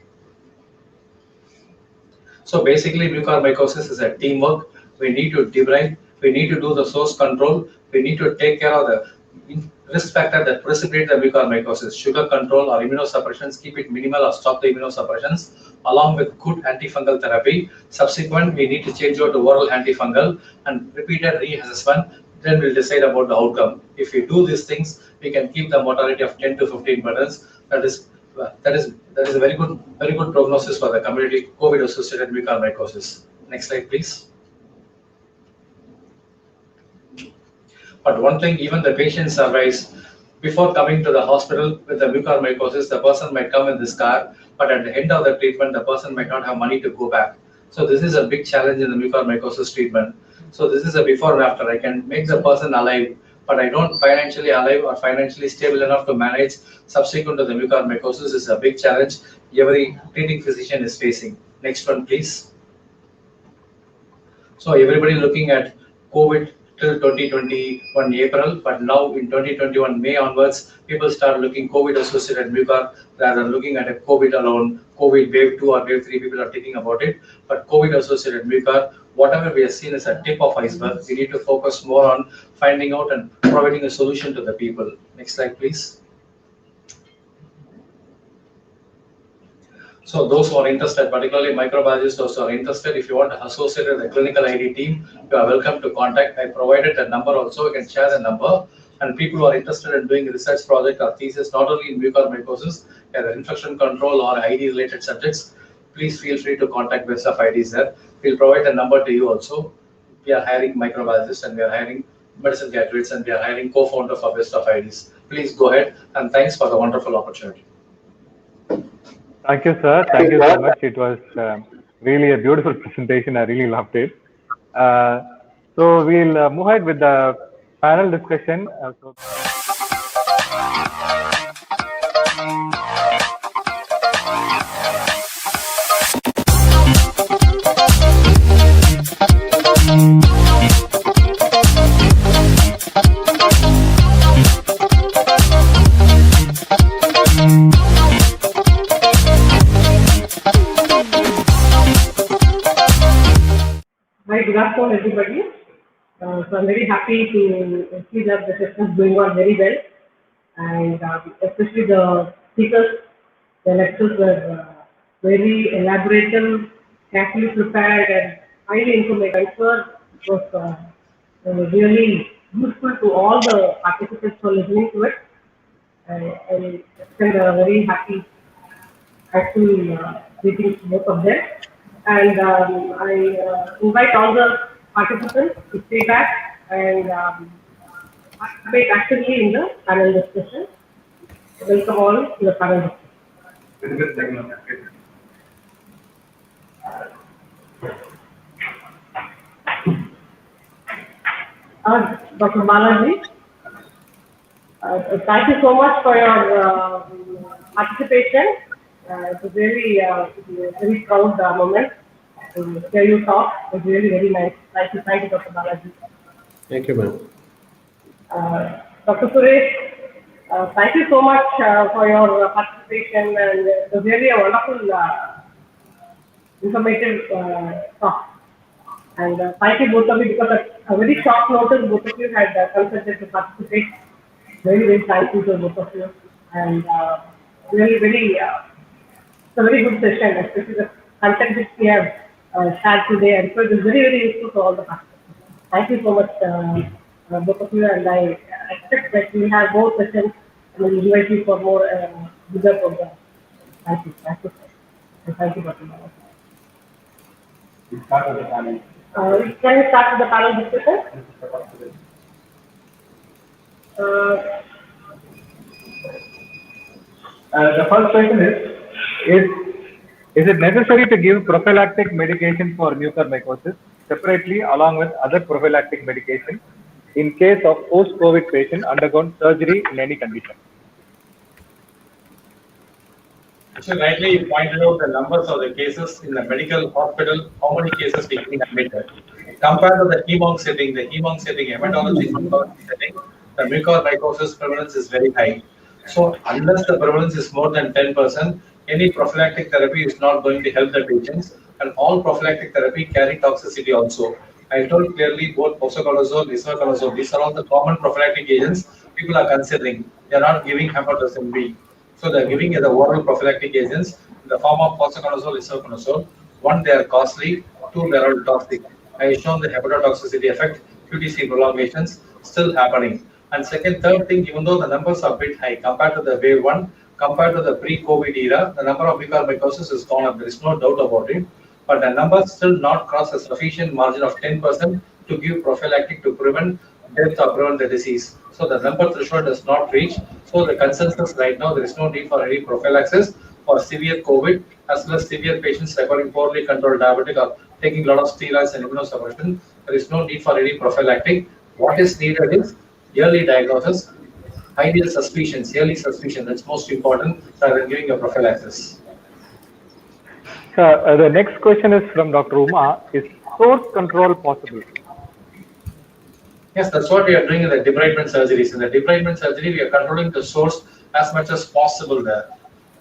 So basically, mucormycosis is a teamwork. We need to debride. We need to do the source control. We need to take care of the risk factor that precipitate the mucormycosis. Sugar control or immunosuppressions, keep it minimal or stop the immunosuppressions, along with good antifungal therapy. Subsequent, we need to change over to oral antifungal and repeated reassessment. Then we'll decide about the outcome. If we do these things, we can keep the mortality of 10 to 15%. That is a very good prognosis for the community COVID-associated mucormycosis. Next slide, please. But one thing, even the patient survives. Before coming to the hospital with the mucormycosis, the person might come in this car, but at the end of the treatment, the person might not have money to go back. So this is a big challenge in the mucormycosis treatment. So this is a before and after. I can make the person alive, but I don't financially alive or financially stable enough to manage subsequent to the mucormycosis is a big challenge every treating physician is facing. Next one, please. So everybody looking at COVID till 2021 April, but now in 2021 May onwards, people start looking COVID associated mucor rather than looking at a COVID alone. COVID wave 2 or wave 3, people are thinking about it, but COVID associated mucor, whatever we have seen is a tip of iceberg. We need to focus more on finding out and providing a solution to the people. Next slide, please. So those who are interested, particularly microbiologists, those who are interested, if you want to associate with the clinical ID team, you are welcome to contact. I provided a number also, you can share the number. And people who are interested in doing research project or thesis, not only in mucormycosis, either infection control or ID related subjects, please feel free to contact Best of IDs there. We'll provide a number to you also. We are hiring microbiologists and we are hiring medicine graduates and we are hiring co-founder for Best of IDs. Please go ahead and thanks for the wonderful opportunity. Thank you, sir. Thank you so much. It was really a beautiful presentation. I really loved it. So we'll move ahead with the panel discussion. Hi, good afternoon, everybody. So I'm very happy to see that the session is going on very well, and especially the speakers, the lectures were very elaborate, carefully prepared, and highly informative. I'm sure it was really useful to all the participants who are listening to it. I extend a very happy actual greetings to both of them. And I invite all the participants to stay back and participate actively in the panel discussion. Welcome all to the panel discussion. Dr. Balaji, thank you so much for your participation. It was really very proud moment to hear you talk. It was really very nice. Thank you, Dr. Balaji. Thank you, ma'am. Dr. Suresh, thank you so much for your participation, and it was really a wonderful, informative talk. And thank you both of you, because at a very short notice, both of you had consented to participate. Very, very thankful to both of you, and really, very. It's a very good session, especially the content which we have shared today. And so it is very, very useful to all the participants. Thank you so much, both of you, and I expect that we have more sessions and we'll invite you for more bigger programs. Thank you. Thank you, sir. And thank you, Dr. Balaji. Can we start with the panel discussion? The first question is it necessary to give prophylactic medication for mucormycosis separately along with other prophylactic medication in case of post-COVID patient undergone surgery in any condition? So rightly you pointed out the numbers of the cases in the medical hospital, how many cases we can admitted. Compared to the hem-onc setting, hematology setting, the mucormycosis prevalence is very high. So unless the prevalence is more than 10%, any prophylactic therapy is not going to help the patients, and all prophylactic therapy carry toxicity also. I told clearly both posaconazole, isaconazole, these are all the common prophylactic agents people are considering. They are not giving hepatitis B. So they are giving the oral prophylactic agents in the form of posaconazole, isaconazole. One, they are costly. Two, they are toxic. I have shown the hepatotoxicity effect, QTc prolongations still happening. And second, third thing, even though the numbers are a bit high compared to the wave 1, compared to the pre-COVID era, the number of mucormycosis has gone up. There is no doubt about it. But the numbers still not cross a sufficient margin of 10% to give prophylactic to prevent death or prevent the disease. So the number threshold does not reach. So the consensus right now, there is no need for any prophylaxis for severe COVID, as well as severe patients requiring poorly controlled diabetic or taking a lot of steroids and immunosuppression. There is no need for any prophylactic. What is needed is early diagnosis, ideal suspicions, early suspicion. That's most important rather than giving a prophylaxis. The next question is from Dr. Uma. Is source control possible? Yes, that's what we are doing in the debridement surgeries. In the debridement surgery, we are controlling the source as much as possible there.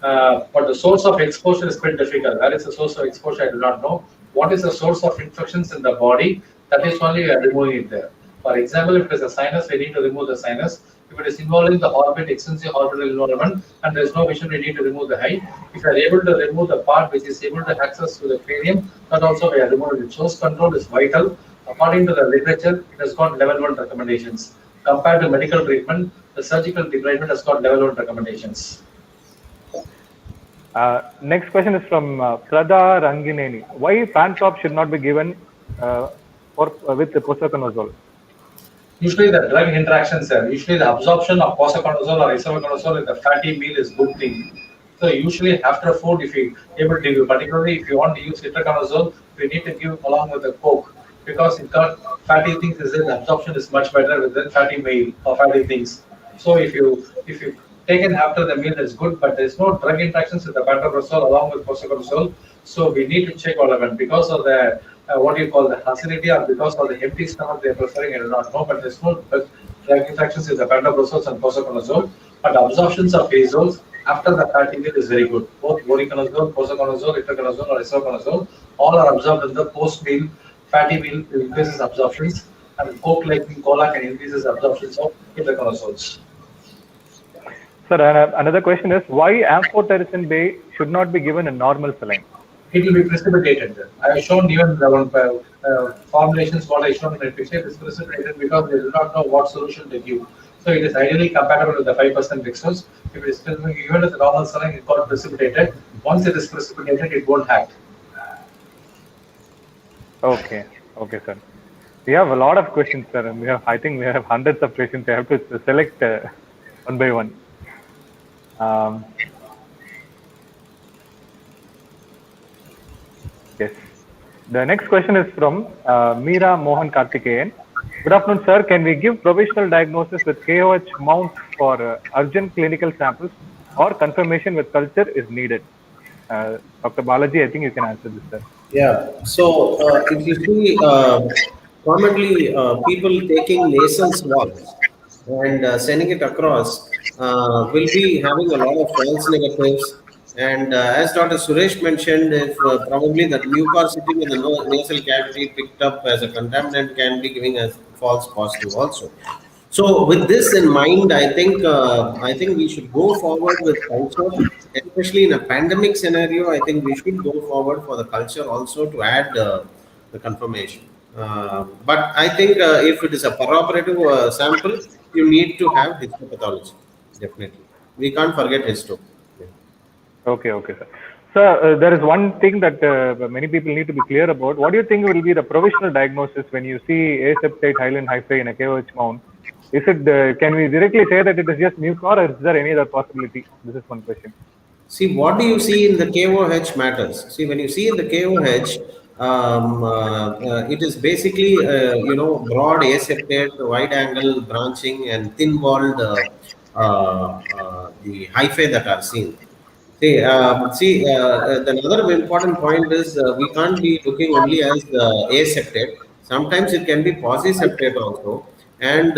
But the source of exposure is quite difficult. Where is the source of exposure? I do not know. What is the source of infections in the body? That is only we are removing it there. For example, if it is a sinus, we need to remove the sinus. If it is involving the orbit, extensive orbital involvement, and there is no vision, we need to remove the height. If we are able to remove the part which is able to access to the cranium, that also we are removing it. Source control is vital. According to the literature, it has got level 1 recommendations. Compared to medical treatment, the surgical debridement has got level 1 recommendations. Next question is from Prada Rangineni. Why PANTOP should not be given with the posaconazole? Usually the drug interactions there, usually the absorption of posaconazole or isoconazole in the fatty meal is good thing. So usually after food, if you able to give, particularly if you want to use itraconazole, we need to give along with the coke, because it got fatty things, is that the absorption is much better with the fatty meal or fatty things. So if you taken after the meal, that's good, but there's no drug interactions with the pantoprazole along with posaconazole. So we need to check all of it because of the what you call the acidity, or because of the empty stomach they are preferring, I do not know, but there's no drug interactions with the pantoprazole and posaconazole. But absorptions of azoles after the fatty meal is very good. Both voriconazole, posaconazole, itraconazole or isoconazole, all are absorbed in the post-meal fatty meal, increases absorptions, and coke like cola can increases absorptions of itraconazoles. Sir, another question is why amphotericin B should not be given in normal saline? It will be precipitated. I have shown even the formulations what I shown in the picture. It is precipitated because they do not know what solution to give. So it is ideally compatible with the 5% dextrose. If it is given with the normal saline, it got precipitated. Once it is precipitated, it won't act. Okay, sir. We have a lot of questions, sir. And I think we have hundreds of questions. I have to select one by one. Yes. The next question is from Meera Mohan Karthikeyan. Good afternoon, sir. Can we give provisional diagnosis with KOH mount for urgent clinical samples, or confirmation with culture is needed? Dr. Balaji, I think you can answer this, sir. Yeah. So if you see, commonly people taking nasal swabs and sending it across will be having a lot of false negatives. And as Dr. Suresh mentioned, if probably that mucor sitting in the nasal cavity picked up as a contaminant can be giving a false positive also. So with this in mind, I think we should go forward with culture, especially in a pandemic scenario. I think we should go forward for the culture also to add the confirmation. But I think if it is a peroperative sample, you need to have histopathology. Definitely, we can't forget histo. Okay, sir. Sir, there is one thing that many people need to be clear about. What do you think will be the provisional diagnosis when you see aseptate hyaline hyphae in a KOH mount? Is it, can we directly say that it is just mucor, or is there any other possibility? This is one question. See, what do you see in the KOH matters. See, when you see in the KOH, it is basically, broad aseptate, wide angle branching, and thin walled the hyphae that are seen. Another important point is we can't be looking only as aseptate. Sometimes it can be posiseptate also. And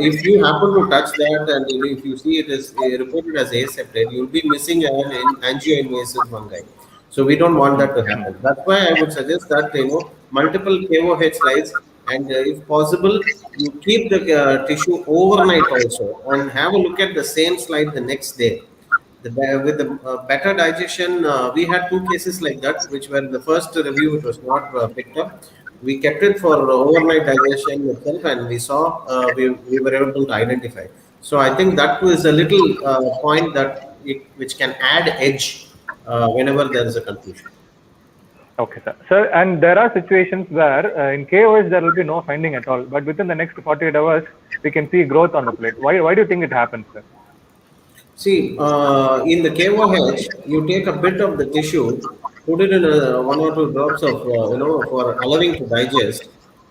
if you happen to touch that, and if you see it is reported as aseptate, you'll be missing an angioinvasive fungi. So we don't want that to happen. That's why I would suggest that multiple KOH slides, and if possible, you keep the tissue overnight also, and have a look at the same slide the next day. With the better digestion, we had 2 cases like that, which were in the first review, it was not picked up. We kept it for overnight digestion itself, and we saw we were able to identify. So I think that was a little point that which can add edge whenever there is a confusion. Okay, sir. Sir, and there are situations where in KOH there will be no finding at all, but within the next 48 hours we can see growth on the plate. Why do you think it happens, sir? See, in the KOH, you take a bit of the tissue, put it in 1 or 2 drops of, for allowing to digest,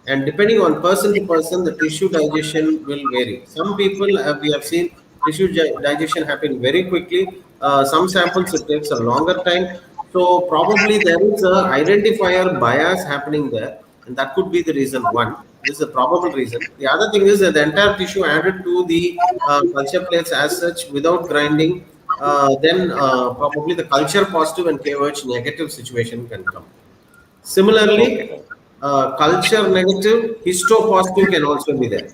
And depending on person to person, the tissue digestion will vary. Some people, we have seen tissue digestion happen very quickly. Some samples it takes a longer time. So probably there is a identifier bias happening there, and that could be the reason one. This is a probable reason. The other thing is that the entire tissue added to the culture plates as such without grinding, then probably the culture positive and KOH negative situation can come. Similarly, culture negative, histopositive can also be there.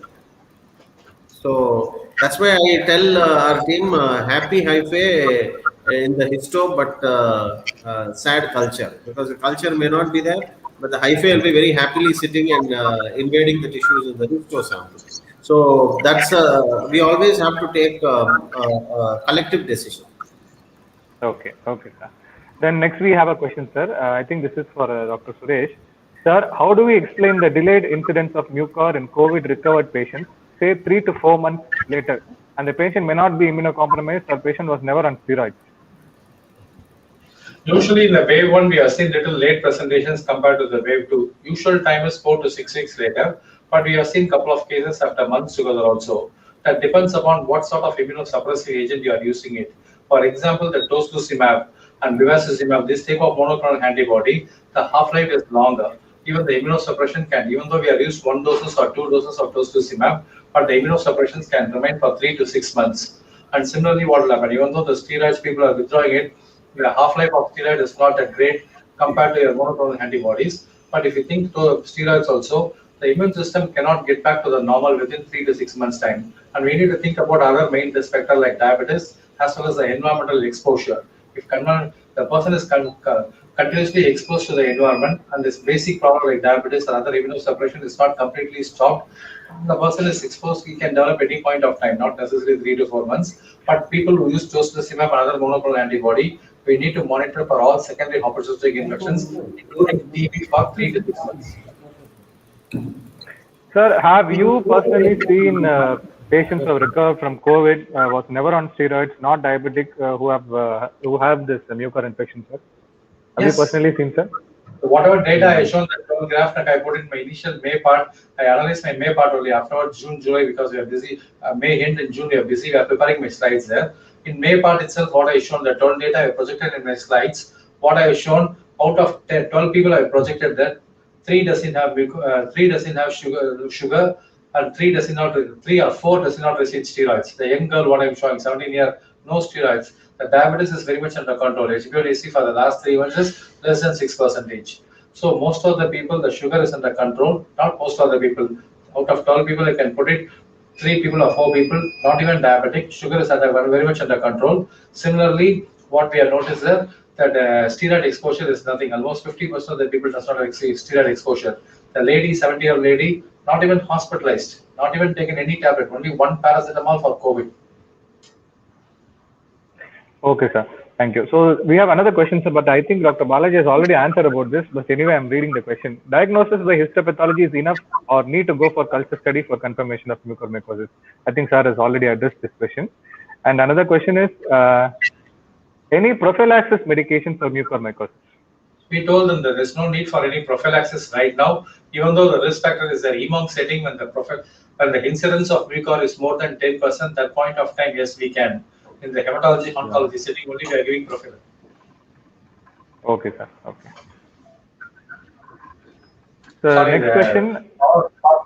So that's why I tell our team happy hyphae in the histo, but sad culture, because the culture may not be there, but the hyphae will be very happily sitting and invading the tissues in the histo sample. So that's we always have to take a collective decision. Okay, okay, sir. Then next we have a question, sir. I think this is for Dr. Suresh. Sir, how do we explain the delayed incidence of mucor in COVID recovered patients, say 3 to 4 months later, and the patient may not be immunocompromised or patient was never on steroids? Usually in the wave 1, we have seen little late presentations compared to the wave 2. Usual time is 4 to 6 weeks later, but we have seen couple of cases after months together also. That depends upon what sort of immunosuppressive agent you are using it. For example, the tocilizumab and bevacizumab, this type of monoclonal antibody, the half-life is longer. Even the immunosuppression can, even though we have used 1 doses or 2 doses of tocilizumab, but the immunosuppressions can remain for 3 to 6 months. And similarly, what will happen, even though the steroids people are withdrawing it, the half-life of steroid is not that great compared to your monoclonal antibodies. But if you think to steroids also, the immune system cannot get back to the normal within 3 to 6 months time. And we need to think about other main risk factors like diabetes, as well as the environmental exposure. If the person is continuously exposed to the environment and this basic problem like diabetes or other immunosuppression is not completely stopped, the person is exposed, he can develop any point of time, not necessarily 3 to 4 months. But people who use tocilizumab and other monoclonal antibody, we need to monitor for all secondary opportunistic infections, including TB for 3 to 6 months. Sir, have you personally seen patients who have recovered from COVID, was never on steroids, not diabetic, who have this mucor infection, sir? Have Yes. you personally seen, sir? So whatever data I shown, the graph that I put in my initial May part, I analyzed my May part only afterwards, June, July, because we are busy. May end in June, we are busy. We are preparing my slides there. In May part itself, what I shown, the 12 data I projected in my slides, what I have shown, out of 12 people I projected that 3 doesn't have sugar, and 3 or 4 does not receive steroids. The young girl, what I'm showing, 17-year, no steroids. The diabetes is very much under control. HbA1c for the last 3 months is less than 6%. So most of the people, the sugar is under control. Not most of the people. Out of 12 people, I can put it 3 people or 4 people, not even diabetic. Sugar is very much under control. Similarly, what we have noticed there, that steroid exposure is nothing. Almost 50% of the people does not receive steroid exposure. The lady, 70-year lady, not even hospitalized, not even taken any tablet, only 1 paracetamol for COVID. Okay, sir. Thank you. So we have another question, sir, but I think Dr. Balaji has already answered about this. But anyway, I'm reading the question. Diagnosis by histopathology is enough or need to go for culture study for confirmation of mucormycosis? I think sir has already addressed this question. And another question is, any prophylaxis medication for mucormycosis? We told them that there's no need for any prophylaxis right now, even though the risk factor is the EMONC setting. When the incidence of mucor is more than 10%, that point of time, yes, we can. In the hematology oncology setting, only we are giving prophylaxis. Okay, sir. Okay. So next question.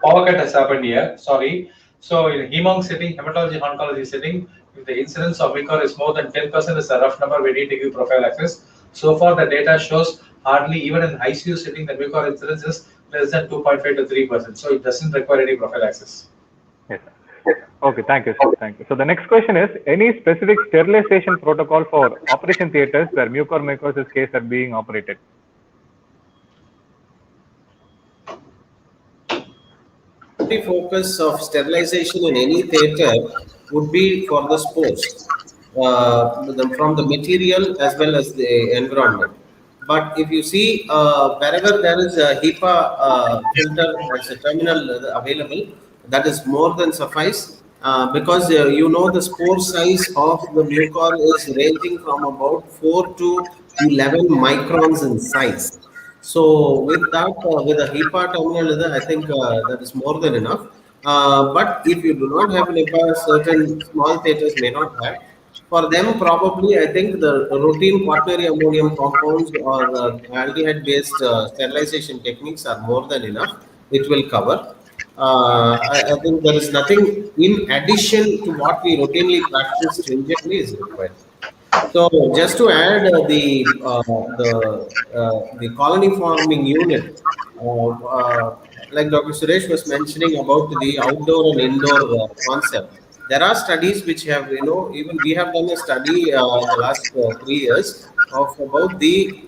Power cut has happened here. Sorry. So in EMONC setting, hematology oncology setting, if the incidence of mucor is more than 10%, is a rough number. We need to give prophylaxis. So far, the data shows hardly even in ICU setting, the mucor incidence is less than 2.5 to 3%. So it doesn't require any prophylaxis. Yes, sir. Okay, thank you, sir. Thank you. So the next question is, any specific sterilization protocol for operation theaters where mucormycosis case are being operated? The focus of sterilization in any theater would be for the spores, from the material as well as the environment. But if you see, wherever there is a HEPA filter as a terminal available, that is more than suffice. Because the spore size of the mucor is ranging from about 4 to 11 microns in size. So with that, with a HEPA terminal, I think that is more than enough. But if you do not have an HEPA, certain small theaters may not have. For them, probably, I think the routine quaternary ammonium compounds or aldehyde-based sterilization techniques are more than enough. It will cover. I think there is nothing in addition to what we routinely practice stringently is required. So just to add the colony forming unit, like Dr. Suresh was mentioning about the outdoor and indoor concept. There are studies which have, even we have done a study in the last 3 years of about the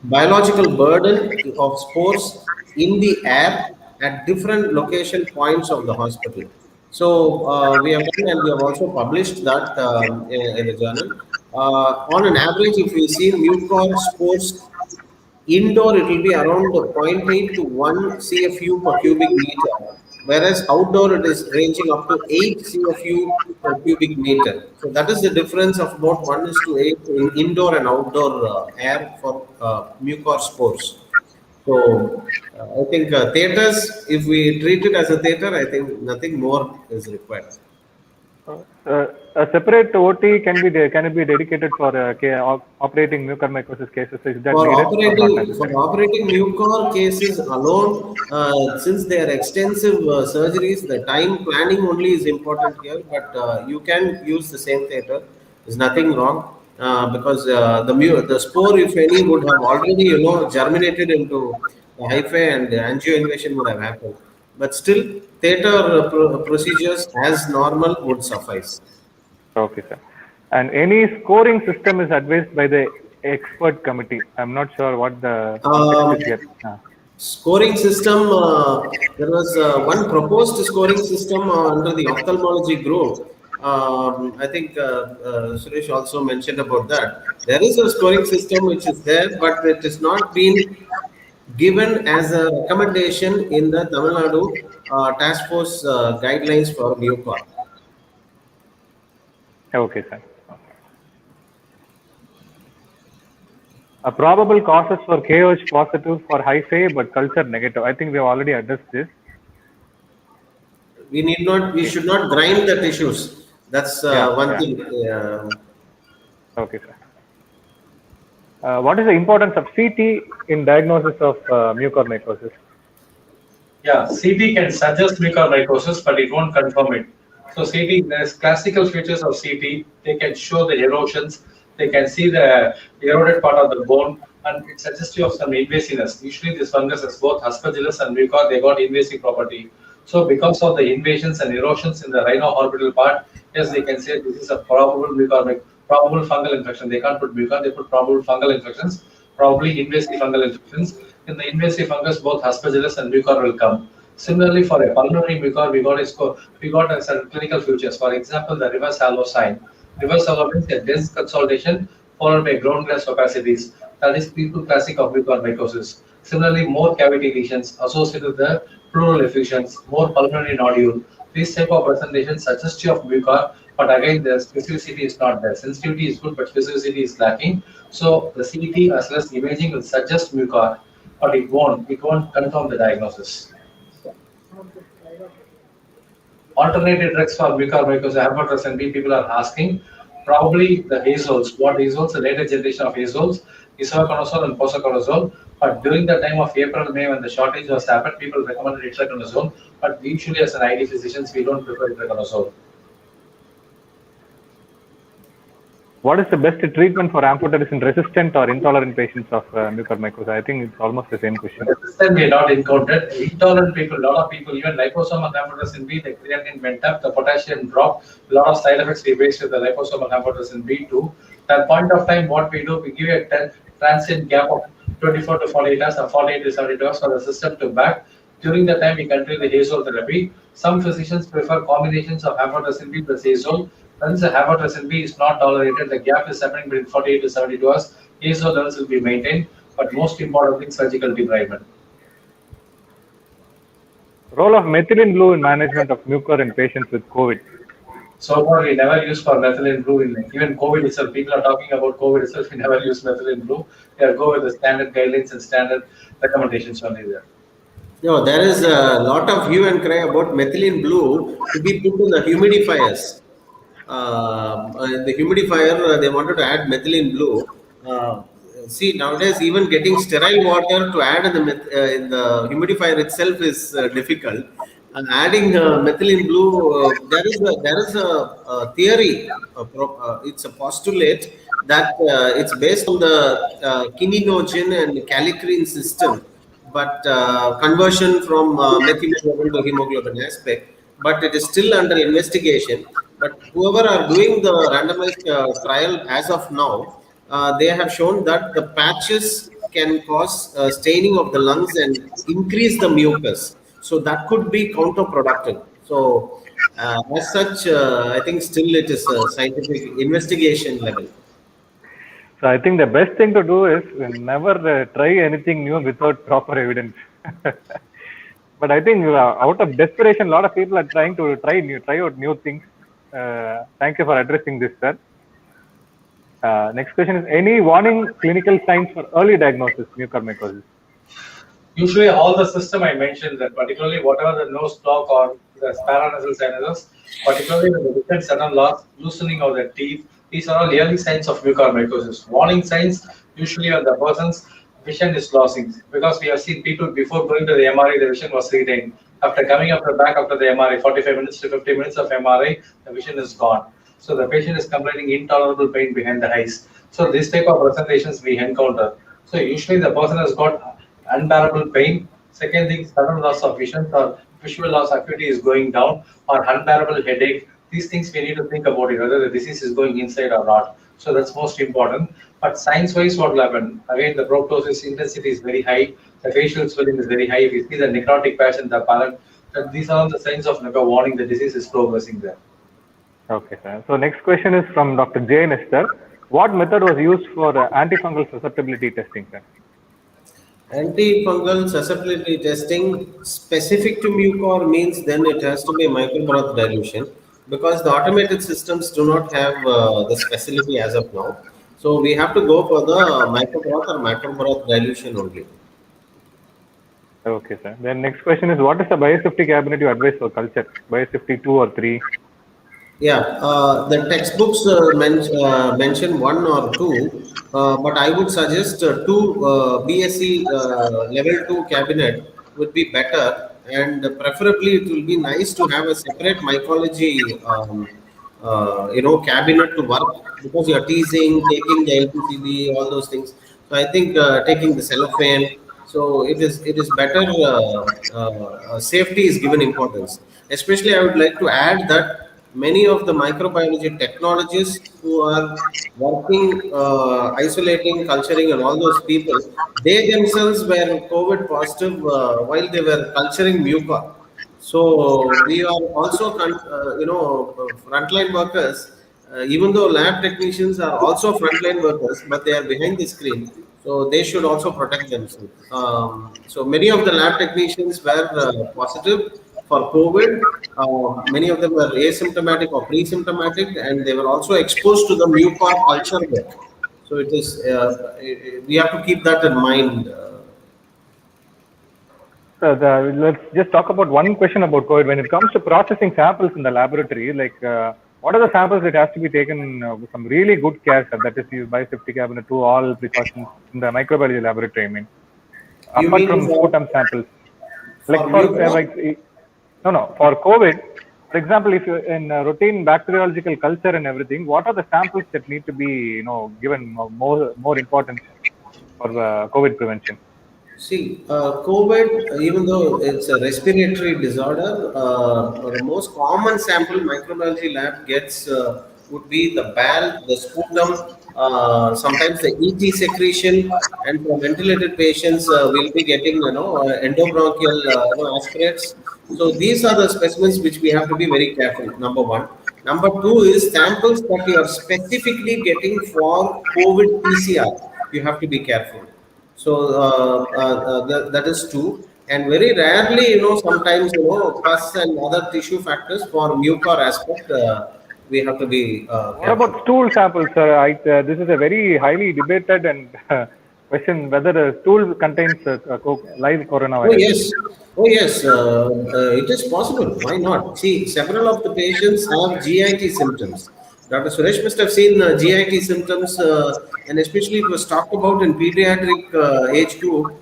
biological burden of spores in the air at different location points of the hospital. So we have done and we have also published that in a journal. On an average, if we see mucor spores indoor, it will be around 0.8 to 1 CFU per cubic meter, whereas outdoor it is ranging up to 8 CFU per cubic meter. So that is the difference of about 1:8 in indoor and outdoor air for mucor spores. So I think theaters, if we treat it as a theater, I think nothing more is required. A separate OT can it be dedicated for operating mucormycosis cases? Is that For needed or not operating necessary? mucor cases alone, since they are extensive surgeries, the time planning only is important here. But you can use the same theater. There's nothing wrong because the spore, if any, would have already germinated into the hyphae and the angioinvasion would have happened. But still, theater procedures as normal would suffice. Okay, sir. And any scoring system is advised by the expert committee. I'm not sure what the context is here. Scoring system, there was one proposed scoring system under the ophthalmology group. I think Suresh also mentioned about that. There is a scoring system which is there, but it has not been given as a recommendation in the Tamil Nadu Task Force guidelines for mucor. Okay, sir. Probable causes for KOH positive for hyphae but culture negative. I think we have already addressed this. We should not grind the tissues. That's one thing. Okay, sir. What is the importance of CT in diagnosis of mucormycosis? Yeah, CT can suggest mucormycosis, but it won't confirm it. So CT, there's classical features of CT. They can show the erosions. They can see the eroded part of the bone, and it suggests you of some invasiveness. Usually, this fungus has both aspergillus and mucor. They got invasive property. So, because of the invasions and erosions in the rhino-orbital part, yes, they can say this is a probable fungal infection. They can't put mucor; they put probable fungal infections, probably invasive fungal infections. In the invasive fungus, both aspergillus and mucor will come. Similarly, for a pulmonary mucor, we got certain clinical features. For example, the reverse halo sign. Reverse halo means a dense consolidation followed by ground glass opacities. That is P2 classic of mucormycosis. Similarly, more cavity lesions associated with the pleural effusions, more pulmonary nodule. This type of presentation suggests you of mucor, but again, the specificity is not there. Sensitivity is good, but specificity is lacking. So the CT as well as imaging will suggest mucor, but it won't confirm the diagnosis. Alternative drugs for mucormycosis, amphotericin B, people are asking. Probably the azoles. What azoles? The latest generation of azoles, isavuconazole and posaconazole. But during the time of April, May, when the shortage was happened, people recommended itraconazole. But usually, as an ID physicians, we don't prefer itraconazole. What is the best treatment for amphotericin resistant or intolerant patients of mucormycosis? I think it's almost the same question. Resistant we not encountered. Intolerant people, a lot of people, even liposomal amphotericin B, the creatinine went up, the potassium dropped. A lot of side effects we faced with the liposomal amphotericin B too. At point of time, what we do, we give a transient gap of 24 to 48 hours or 48 to 72 hours for the system to back. During the time, we continue the azole therapy. Some physicians prefer combinations of amphotericin B plus azole. Once the amphotericin B is not tolerated, the gap is happening between 48 to 72 hours. Azole levels will be maintained, but most important thing, surgical debridement. Role of methylene blue in management of mucor in patients with COVID. So far, we never use for methylene blue in even COVID itself. People are talking about COVID itself. We never use methylene blue. We are go with the standard guidelines and standard recommendations only there. No, there is a lot of hue and cry about methylene blue to be put in the humidifiers. The humidifier, they wanted to add methylene blue. See, nowadays even getting sterile water to add in in the humidifier itself is difficult. And adding methylene blue, there is a theory. It's a postulate that it's based on the kininogen and kallikrein system, but conversion from methemoglobin to hemoglobin aspect. But it is still under investigation. But whoever are doing the randomized trial as of now, they have shown that the patches can cause staining of the lungs and increase the mucus. So that could be counterproductive. So as such, I think still it is a scientific investigation level. So I think the best thing to do is never try anything new without proper evidence. But I think out of desperation, a lot of people are trying to try out new things. Thank you for addressing this, sir. Next question is: any warning clinical signs for early diagnosis mucormycosis? Usually, all the system I mentioned, that particularly whatever the nose block or the paranasal sinus, particularly the vision sudden loss, loosening of the teeth, these are all early signs of mucormycosis. Warning signs usually when the person's vision is losing, because we have seen people before going to the MRI, the vision was retained. After coming up the back after the MRI, 45 minutes to 50 minutes of MRI, the vision is gone. So the patient is complaining intolerable pain behind the eyes. So this type of presentations we encounter. So usually the person has got unbearable pain. Second thing, sudden loss of vision or visual loss acuity is going down, or unbearable headache. These things we need to think about it, whether the disease is going inside or not. So that's most important. But science-wise, what will happen? Again, the proptosis intensity is very high. The facial swelling is very high. If you see the necrotic patch in the palate, these are the signs of warning the disease is progressing there. Okay, sir. So next question is from Dr. J. Nestor. What method was used for antifungal susceptibility testing, sir? Antifungal susceptibility testing specific to mucor means then it has to be microbroth dilution, because the automated systems do not have the specialty as of now. So we have to go for the microbroth or macrobroth dilution only. Okay, sir. Then next question is: what is the biosafety cabinet you advise for culture? Biosafety 2 or 3? Yeah, the textbooks mention 1 or 2, but I would suggest 2 BSc level 2 cabinet would be better, and preferably it will be nice to have a separate mycology cabinet to work, because you are teasing, taking the LPCB, all those things. So I think taking the cellophane, so it is better. Safety is given importance. Especially, I would like to add that many of the microbiology technologists who are working, isolating, culturing, and all those people, they themselves were COVID positive while they were culturing mucor. So we are also, frontline workers. Even though lab technicians are also frontline workers, but they are behind the screen, so they should also protect themselves. So many of the lab technicians were positive for COVID. Many of them were asymptomatic or pre-symptomatic, and they were also exposed to the mucor culture work. So it is we have to keep that in mind. Let's just talk about one question about COVID. When it comes to processing samples in the laboratory, what are the samples that has to be taken with some really good care, sir? That is used by biosafety cabinet to all precautions in the microbiology laboratory. I mean, apart from sputum samples, for COVID, for example, if you're in routine bacteriological culture and everything, what are the samples that need to be, given more importance for COVID prevention? See, COVID, even though it's a respiratory disorder, the most common sample microbiology lab gets would be the bowel, the sputum, sometimes the ET secretion, and for ventilated patients, we'll be getting endobronchial aspirates. So these are the specimens which we have to be very careful. Number 1. Number 2 is samples that you are specifically getting for COVID PCR. You have to be careful. So that is 2. And very rarely, sometimes, pus and other tissue factors for mucor aspect, we have to be What careful. about stool samples, sir? This is a very highly debated and question whether a stool contains live Oh coronavirus. yes, oh yes, it is possible. Why not? See, several of the patients have GIT symptoms. Dr. Suresh must have seen GIT symptoms, and especially it was talked about in pediatric age group,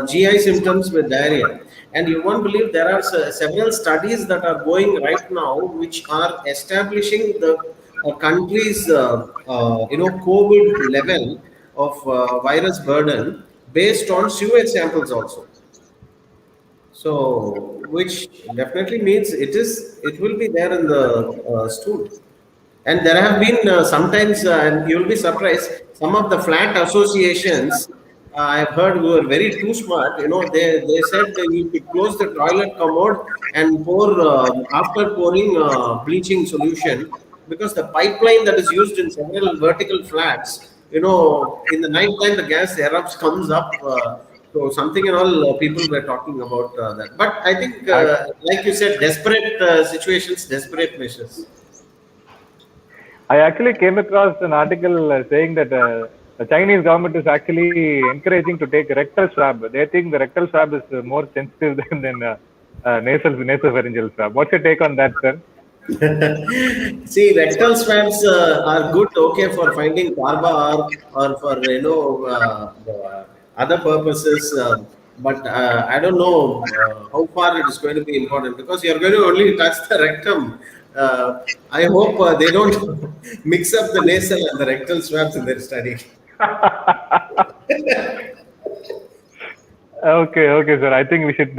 GI symptoms with diarrhea. And you won't believe there are several studies that are going right now, which are establishing the country's, COVID level of virus burden based on sewage samples also. So, which definitely means it will be there in the stool. And there have been sometimes, and you'll be surprised, some of the flat associations I've heard who are very too smart. They said that you could close the toilet commode and pour after pouring bleaching solution, because the pipeline that is used in several vertical flats, in the night time the gas erupts comes up. So something and all people were talking about that. But I think, like you said, desperate situations, desperate measures. I actually came across an article saying that the Chinese government is actually encouraging to take rectal swab. They think the rectal swab is more sensitive than nasopharyngeal swab. What's your take on that, sir? See, rectal swabs are good, okay, for finding carba or for other purposes. But I don't know how far it is going to be important, because you're going to only touch the rectum. I hope they don't mix up the nasal and the rectal swabs in their study. Okay, sir. I think we should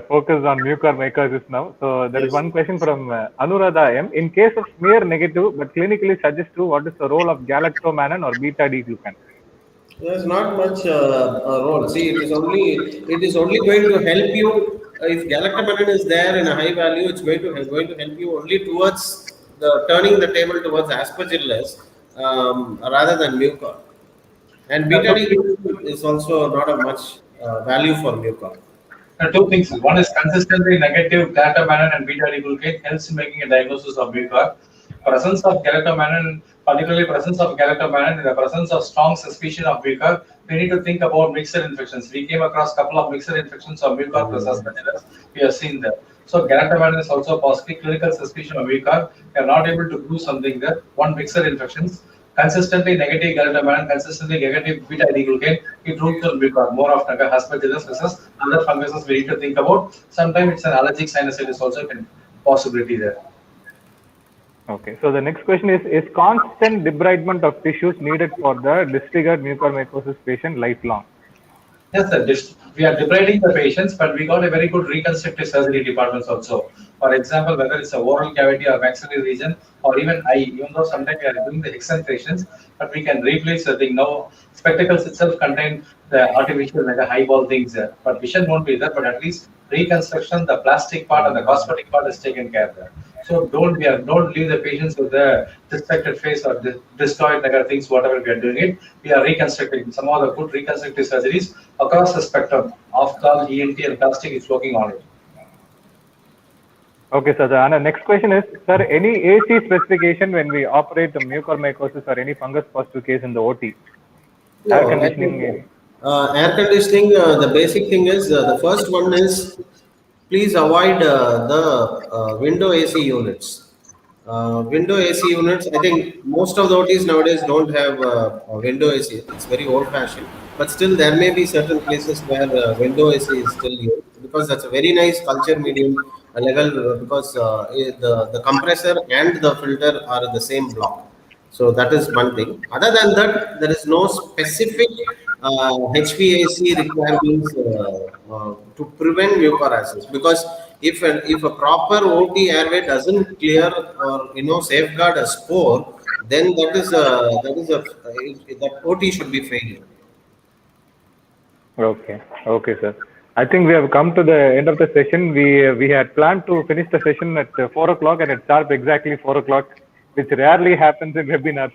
focus on mucormycosis now. So there is one question from Anuradha M. In case of smear negative but clinically suggestive, what is the role of galactomannan or beta-D-glucan? There's not much a role. See, it is only going to help you if galactomannan is there in a high value. It's going to help you only towards turning the table towards aspergillus rather than mucor. And beta D is also not of much value for mucor. There are two things. One is consistently negative galactomannan and beta-glucan helps in making a diagnosis of mucor. Presence of galactomannan, particularly presence of galactomannan in the presence of strong suspicion of mucor, we need to think about mixed infections. We came across a couple of mixed infections of mucor plus aspergillus. We have seen that. So galactomannan is also possibly clinical suspicion of mucor. We are not able to do something there. One mixed infections. Consistently negative galactomannan, consistently negative beta-glucan, it rules on mucor more often aspergillus versus other funguses we need to think about. Sometimes it's an allergic sinusitis also a possibility there. Okay, so the next question is constant debridement of tissues needed for the disfigured mucormycosis patient lifelong? Yes, sir. We are debriding the patients, but we got a very good reconstructive surgery departments also. For example, whether it's a oral cavity or maxillary region or even eye, even though sometimes we are doing the excentrations, but we can replace the thing. Now, spectacles itself contain the artificial like a highball things there, but vision won't be there, but at least reconstruction, the plastic part and the cosmetic part is taken care of there. So don't leave the patients with the distracted face or destroyed things, whatever we are doing it. We are reconstructing. Some of the good reconstructive surgeries across the spectrum of call, ENT and plastic is working on it. Okay, sir. The next question is, sir, any AC specification when we operate the mucormycosis or any fungus positive case in the OT? No, air conditioning. Air conditioning, the basic thing is, the first one is, please avoid the window AC units. Window AC units, I think most of the OTs nowadays don't have a window AC. It's very old fashioned, but still there may be certain places where window AC is still used, because that's a very nice culture medium level, because the compressor and the filter are in the same block. So that is one thing. Other than that, there is no specific HVAC requirements to prevent mucormycosis, because if a proper OT airway doesn't clear or safeguard a spore, then that OT should be failure. Okay, sir. I think we have come to the end of the session. We had planned to finish the session at 4 o'clock, and it's sharp exactly 4 o'clock, which rarely happens in webinars.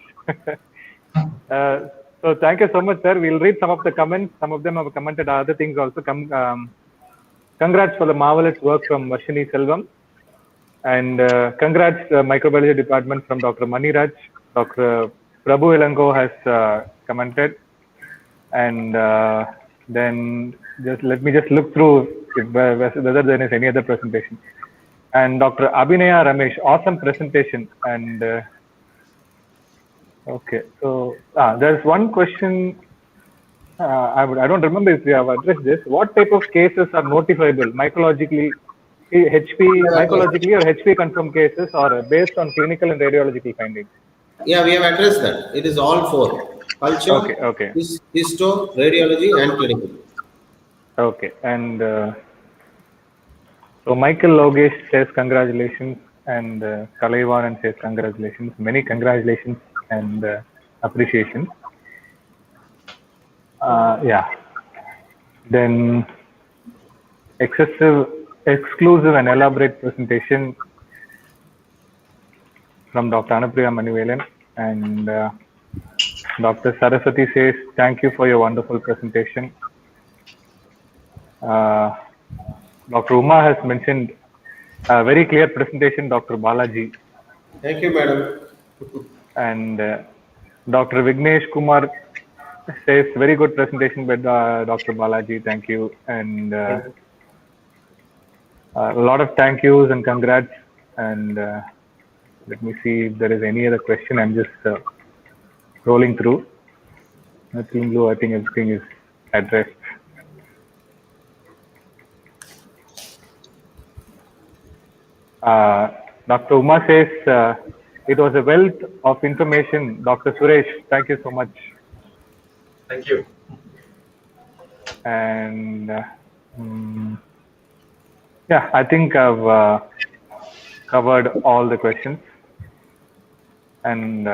So thank you so much, sir. We'll read some of the comments. Some of them have commented other things also. Congrats for the marvelous work from Varshini Selvam. And congrats, microbiology department from Dr. Maniraj. Dr. Prabhu Elango has commented. And then let me just look through whether there is any other presentation. And Dr. Abhinaya Ramesh, awesome presentation. And okay, so there's one question. I don't remember if we have addressed this. What type of cases are notifiable mycologically, mycologically or HP confirmed cases, or based on clinical and radiological findings? Yeah, we have addressed that. It is all four: culture, Okay. histo, radiology, and clinical. Okay, and so Michael Logesh says congratulations, and Kalaivanan says congratulations. Many congratulations and appreciation. Yeah. Then exclusive and elaborate presentation from Dr. Anupriya Manivelan, and Dr. Saraswati says, thank you for your wonderful presentation. Dr. Uma has mentioned a very clear presentation, Dr. Balaji. Thank you, madam. And Dr. Vignesh Kumar says, very good presentation by Dr. Balaji. Thank you. And a lot of thank yous and congrats. And let me see if there is any other question. I'm just rolling through. Team Blue, I think everything is addressed. Dr. Uma says, it was a wealth of information. Dr. Suresh, thank you so much. Thank you. And yeah, I think I've covered all the questions. And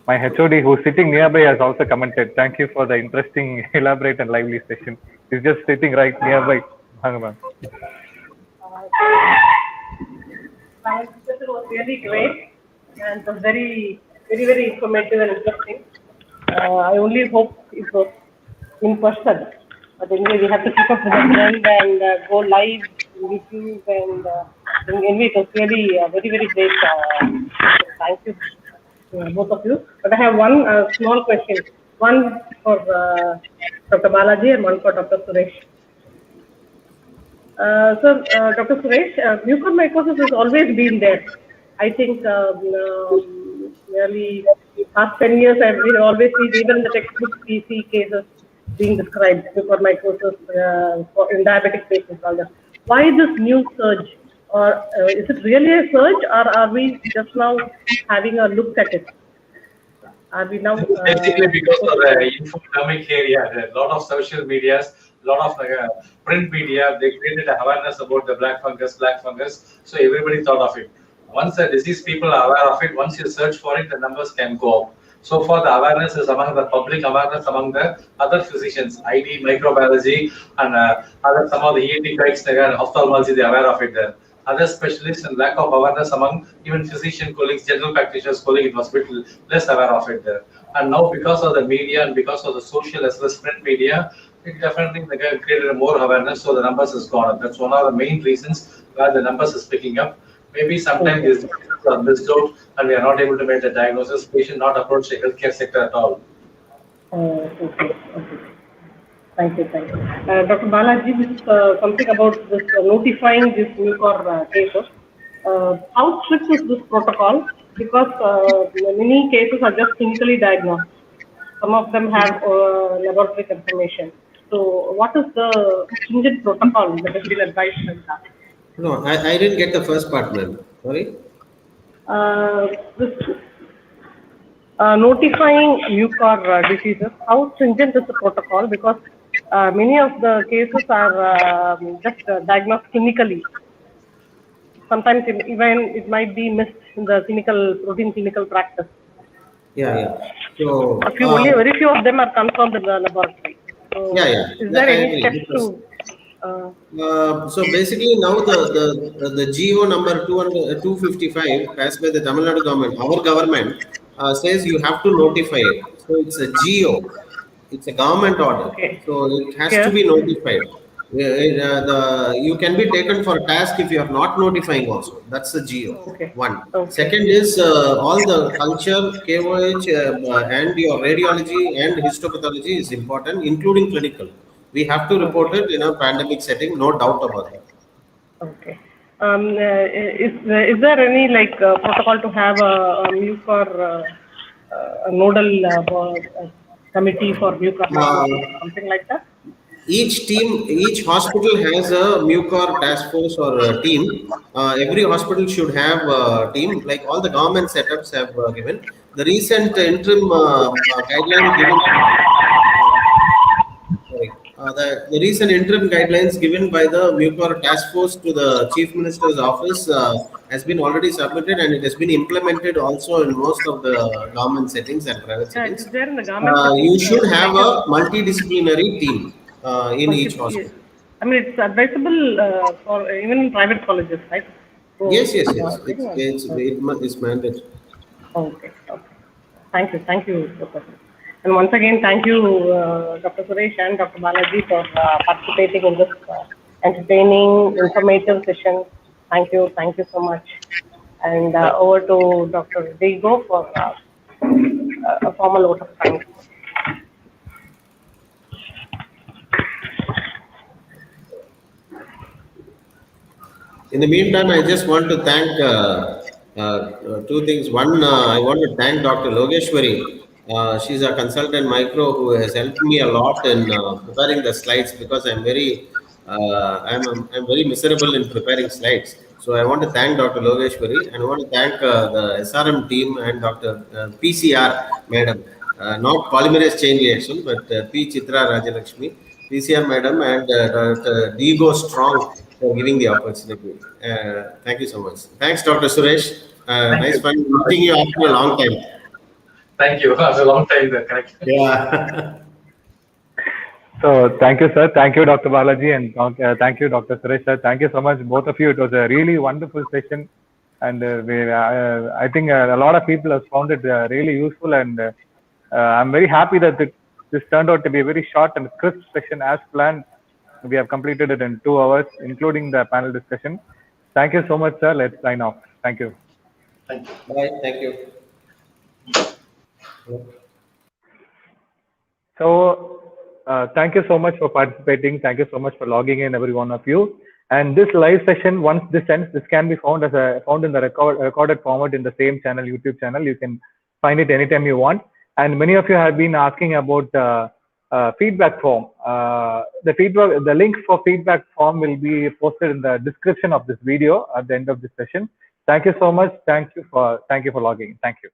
my HOD, who's sitting nearby, has also commented. Thank you for the interesting, elaborate, and lively session. He's just sitting right nearby. My discussion was really great, and it was very informative and interesting. I only hope it was in person, but anyway, we have to keep up with the trend and go live in YouTube, and anyway, it was really very great. Thank you, both of you. But I have one small question, one for Dr. Balaji and one for Dr. Suresh. So, Dr. Suresh, mucormycosis has always been there. I think nearly past 10 years, we always see, even in the textbooks, we see cases being described, mucormycosis in diabetic patients. All that. Why this new surge? Or is it really a surge, or are we just now having a look at it? Are we now? Basically, because of the infodemic area, there are a lot of social medias, a lot of print media, they created awareness about the black fungus, so everybody thought of it. Once the disease people are aware of it, once you search for it, the numbers can go up. So far, the awareness is among the public awareness among the other physicians, ID, microbiology, and some of the ENT guides, ophthalmology, they are aware of it there. Other specialists and lack of awareness among even physician colleagues, general practitioners colleagues in hospital, less aware of it there. And now because of the media and because of the social as well as print media, it definitely created more awareness, so the numbers has gone up. That's one of the main reasons why the numbers is picking up. Maybe sometimes these diseases are missed out and we are not able to make the diagnosis. Patient not approach the healthcare sector at all. Okay. Thank you. Dr. Balaji, this something about this notifying this mucor cases. How strict is this protocol? Because many cases are just clinically diagnosed. Some of them have laboratory confirmation. So, what is the stringent protocol that has been advised by that? No, I didn't get the first part, ma'am. Sorry. This notifying mucor diseases. How stringent is the protocol? Because many of the cases are just diagnosed clinically. Sometimes even it might be missed in the routine clinical practice. Yeah. So only very few of them are confirmed in the laboratory. So, is there any steps to? So basically now the GO number 255 as by the Tamil Nadu government, our government says you have to notify it. So it's a GO. It's a government order. Okay. So it has to be notified. You can be taken for task if you are not notifying also. That's the GO. Okay. One. Okay. Second is all the culture, KOH, and your radiology and histopathology is important, including clinical. We have to report it in a pandemic setting, no doubt about that. Okay. Is there any like protocol to have a MUCOR a nodal committee for MUCOR mycosis, something like that? Each team, each hospital has a MUCOR task force or a team. Every hospital should have a team, like all the government setups have given. The recent interim guideline given. Sorry. The recent interim guidelines given by the MUCOR task force to the Chief Minister's office has been already submitted, and it has been implemented also in most of the government settings and private Yeah, it settings. is there in the government. You settings, should have like a multidisciplinary team in each hospital. I mean, it's advisable for even in private colleges, right? So, Yes. It's mandatory. Okay. Thank you, Professor. And once again, thank you, Dr. Suresh and Dr. Balaji for participating in this entertaining, informative session. Thank you so much. And over to Dr. Diego for a formal vote of thanks. In the meantime, I just want to thank two things. One, I want to thank Dr. Logeshwari. She's a consultant micro who has helped me a lot in preparing the slides because I'm very miserable in preparing slides. So I want to thank Dr. Logeshwari, and I want to thank the SRM team and Dr. PCR madam, not polymerase chain reaction, but P. Chitra Rajalakshmi, PCR madam, and Dr. Diego Strong for giving the opportunity. Thank you so much. Thanks, Dr. Suresh. Nice fun meeting you after a long time. Thank you. After a long time, correct. Yeah. So thank you, sir. Thank you, Dr. Balaji, and thank you, Dr. Suresh, sir. Thank you so much, both of you. It was a really wonderful session, and I think a lot of people have found it really useful, and I'm very happy that this turned out to be a very short and crisp session as planned. We have completed it in 2 hours, including the panel discussion. Thank you so much, sir. Let's sign off. Thank you. Thank you. Bye. Thank you. So, thank you so much for participating. Thank you so much for logging in, every one of you. And this live session, once this ends, this can be found in the recorded format in the same channel, YouTube channel. You can find it anytime you want. And many of you have been asking about feedback form. The link for feedback form will be posted in the description of this video at the end of this session. Thank you so much. Thank you for logging in. Thank you.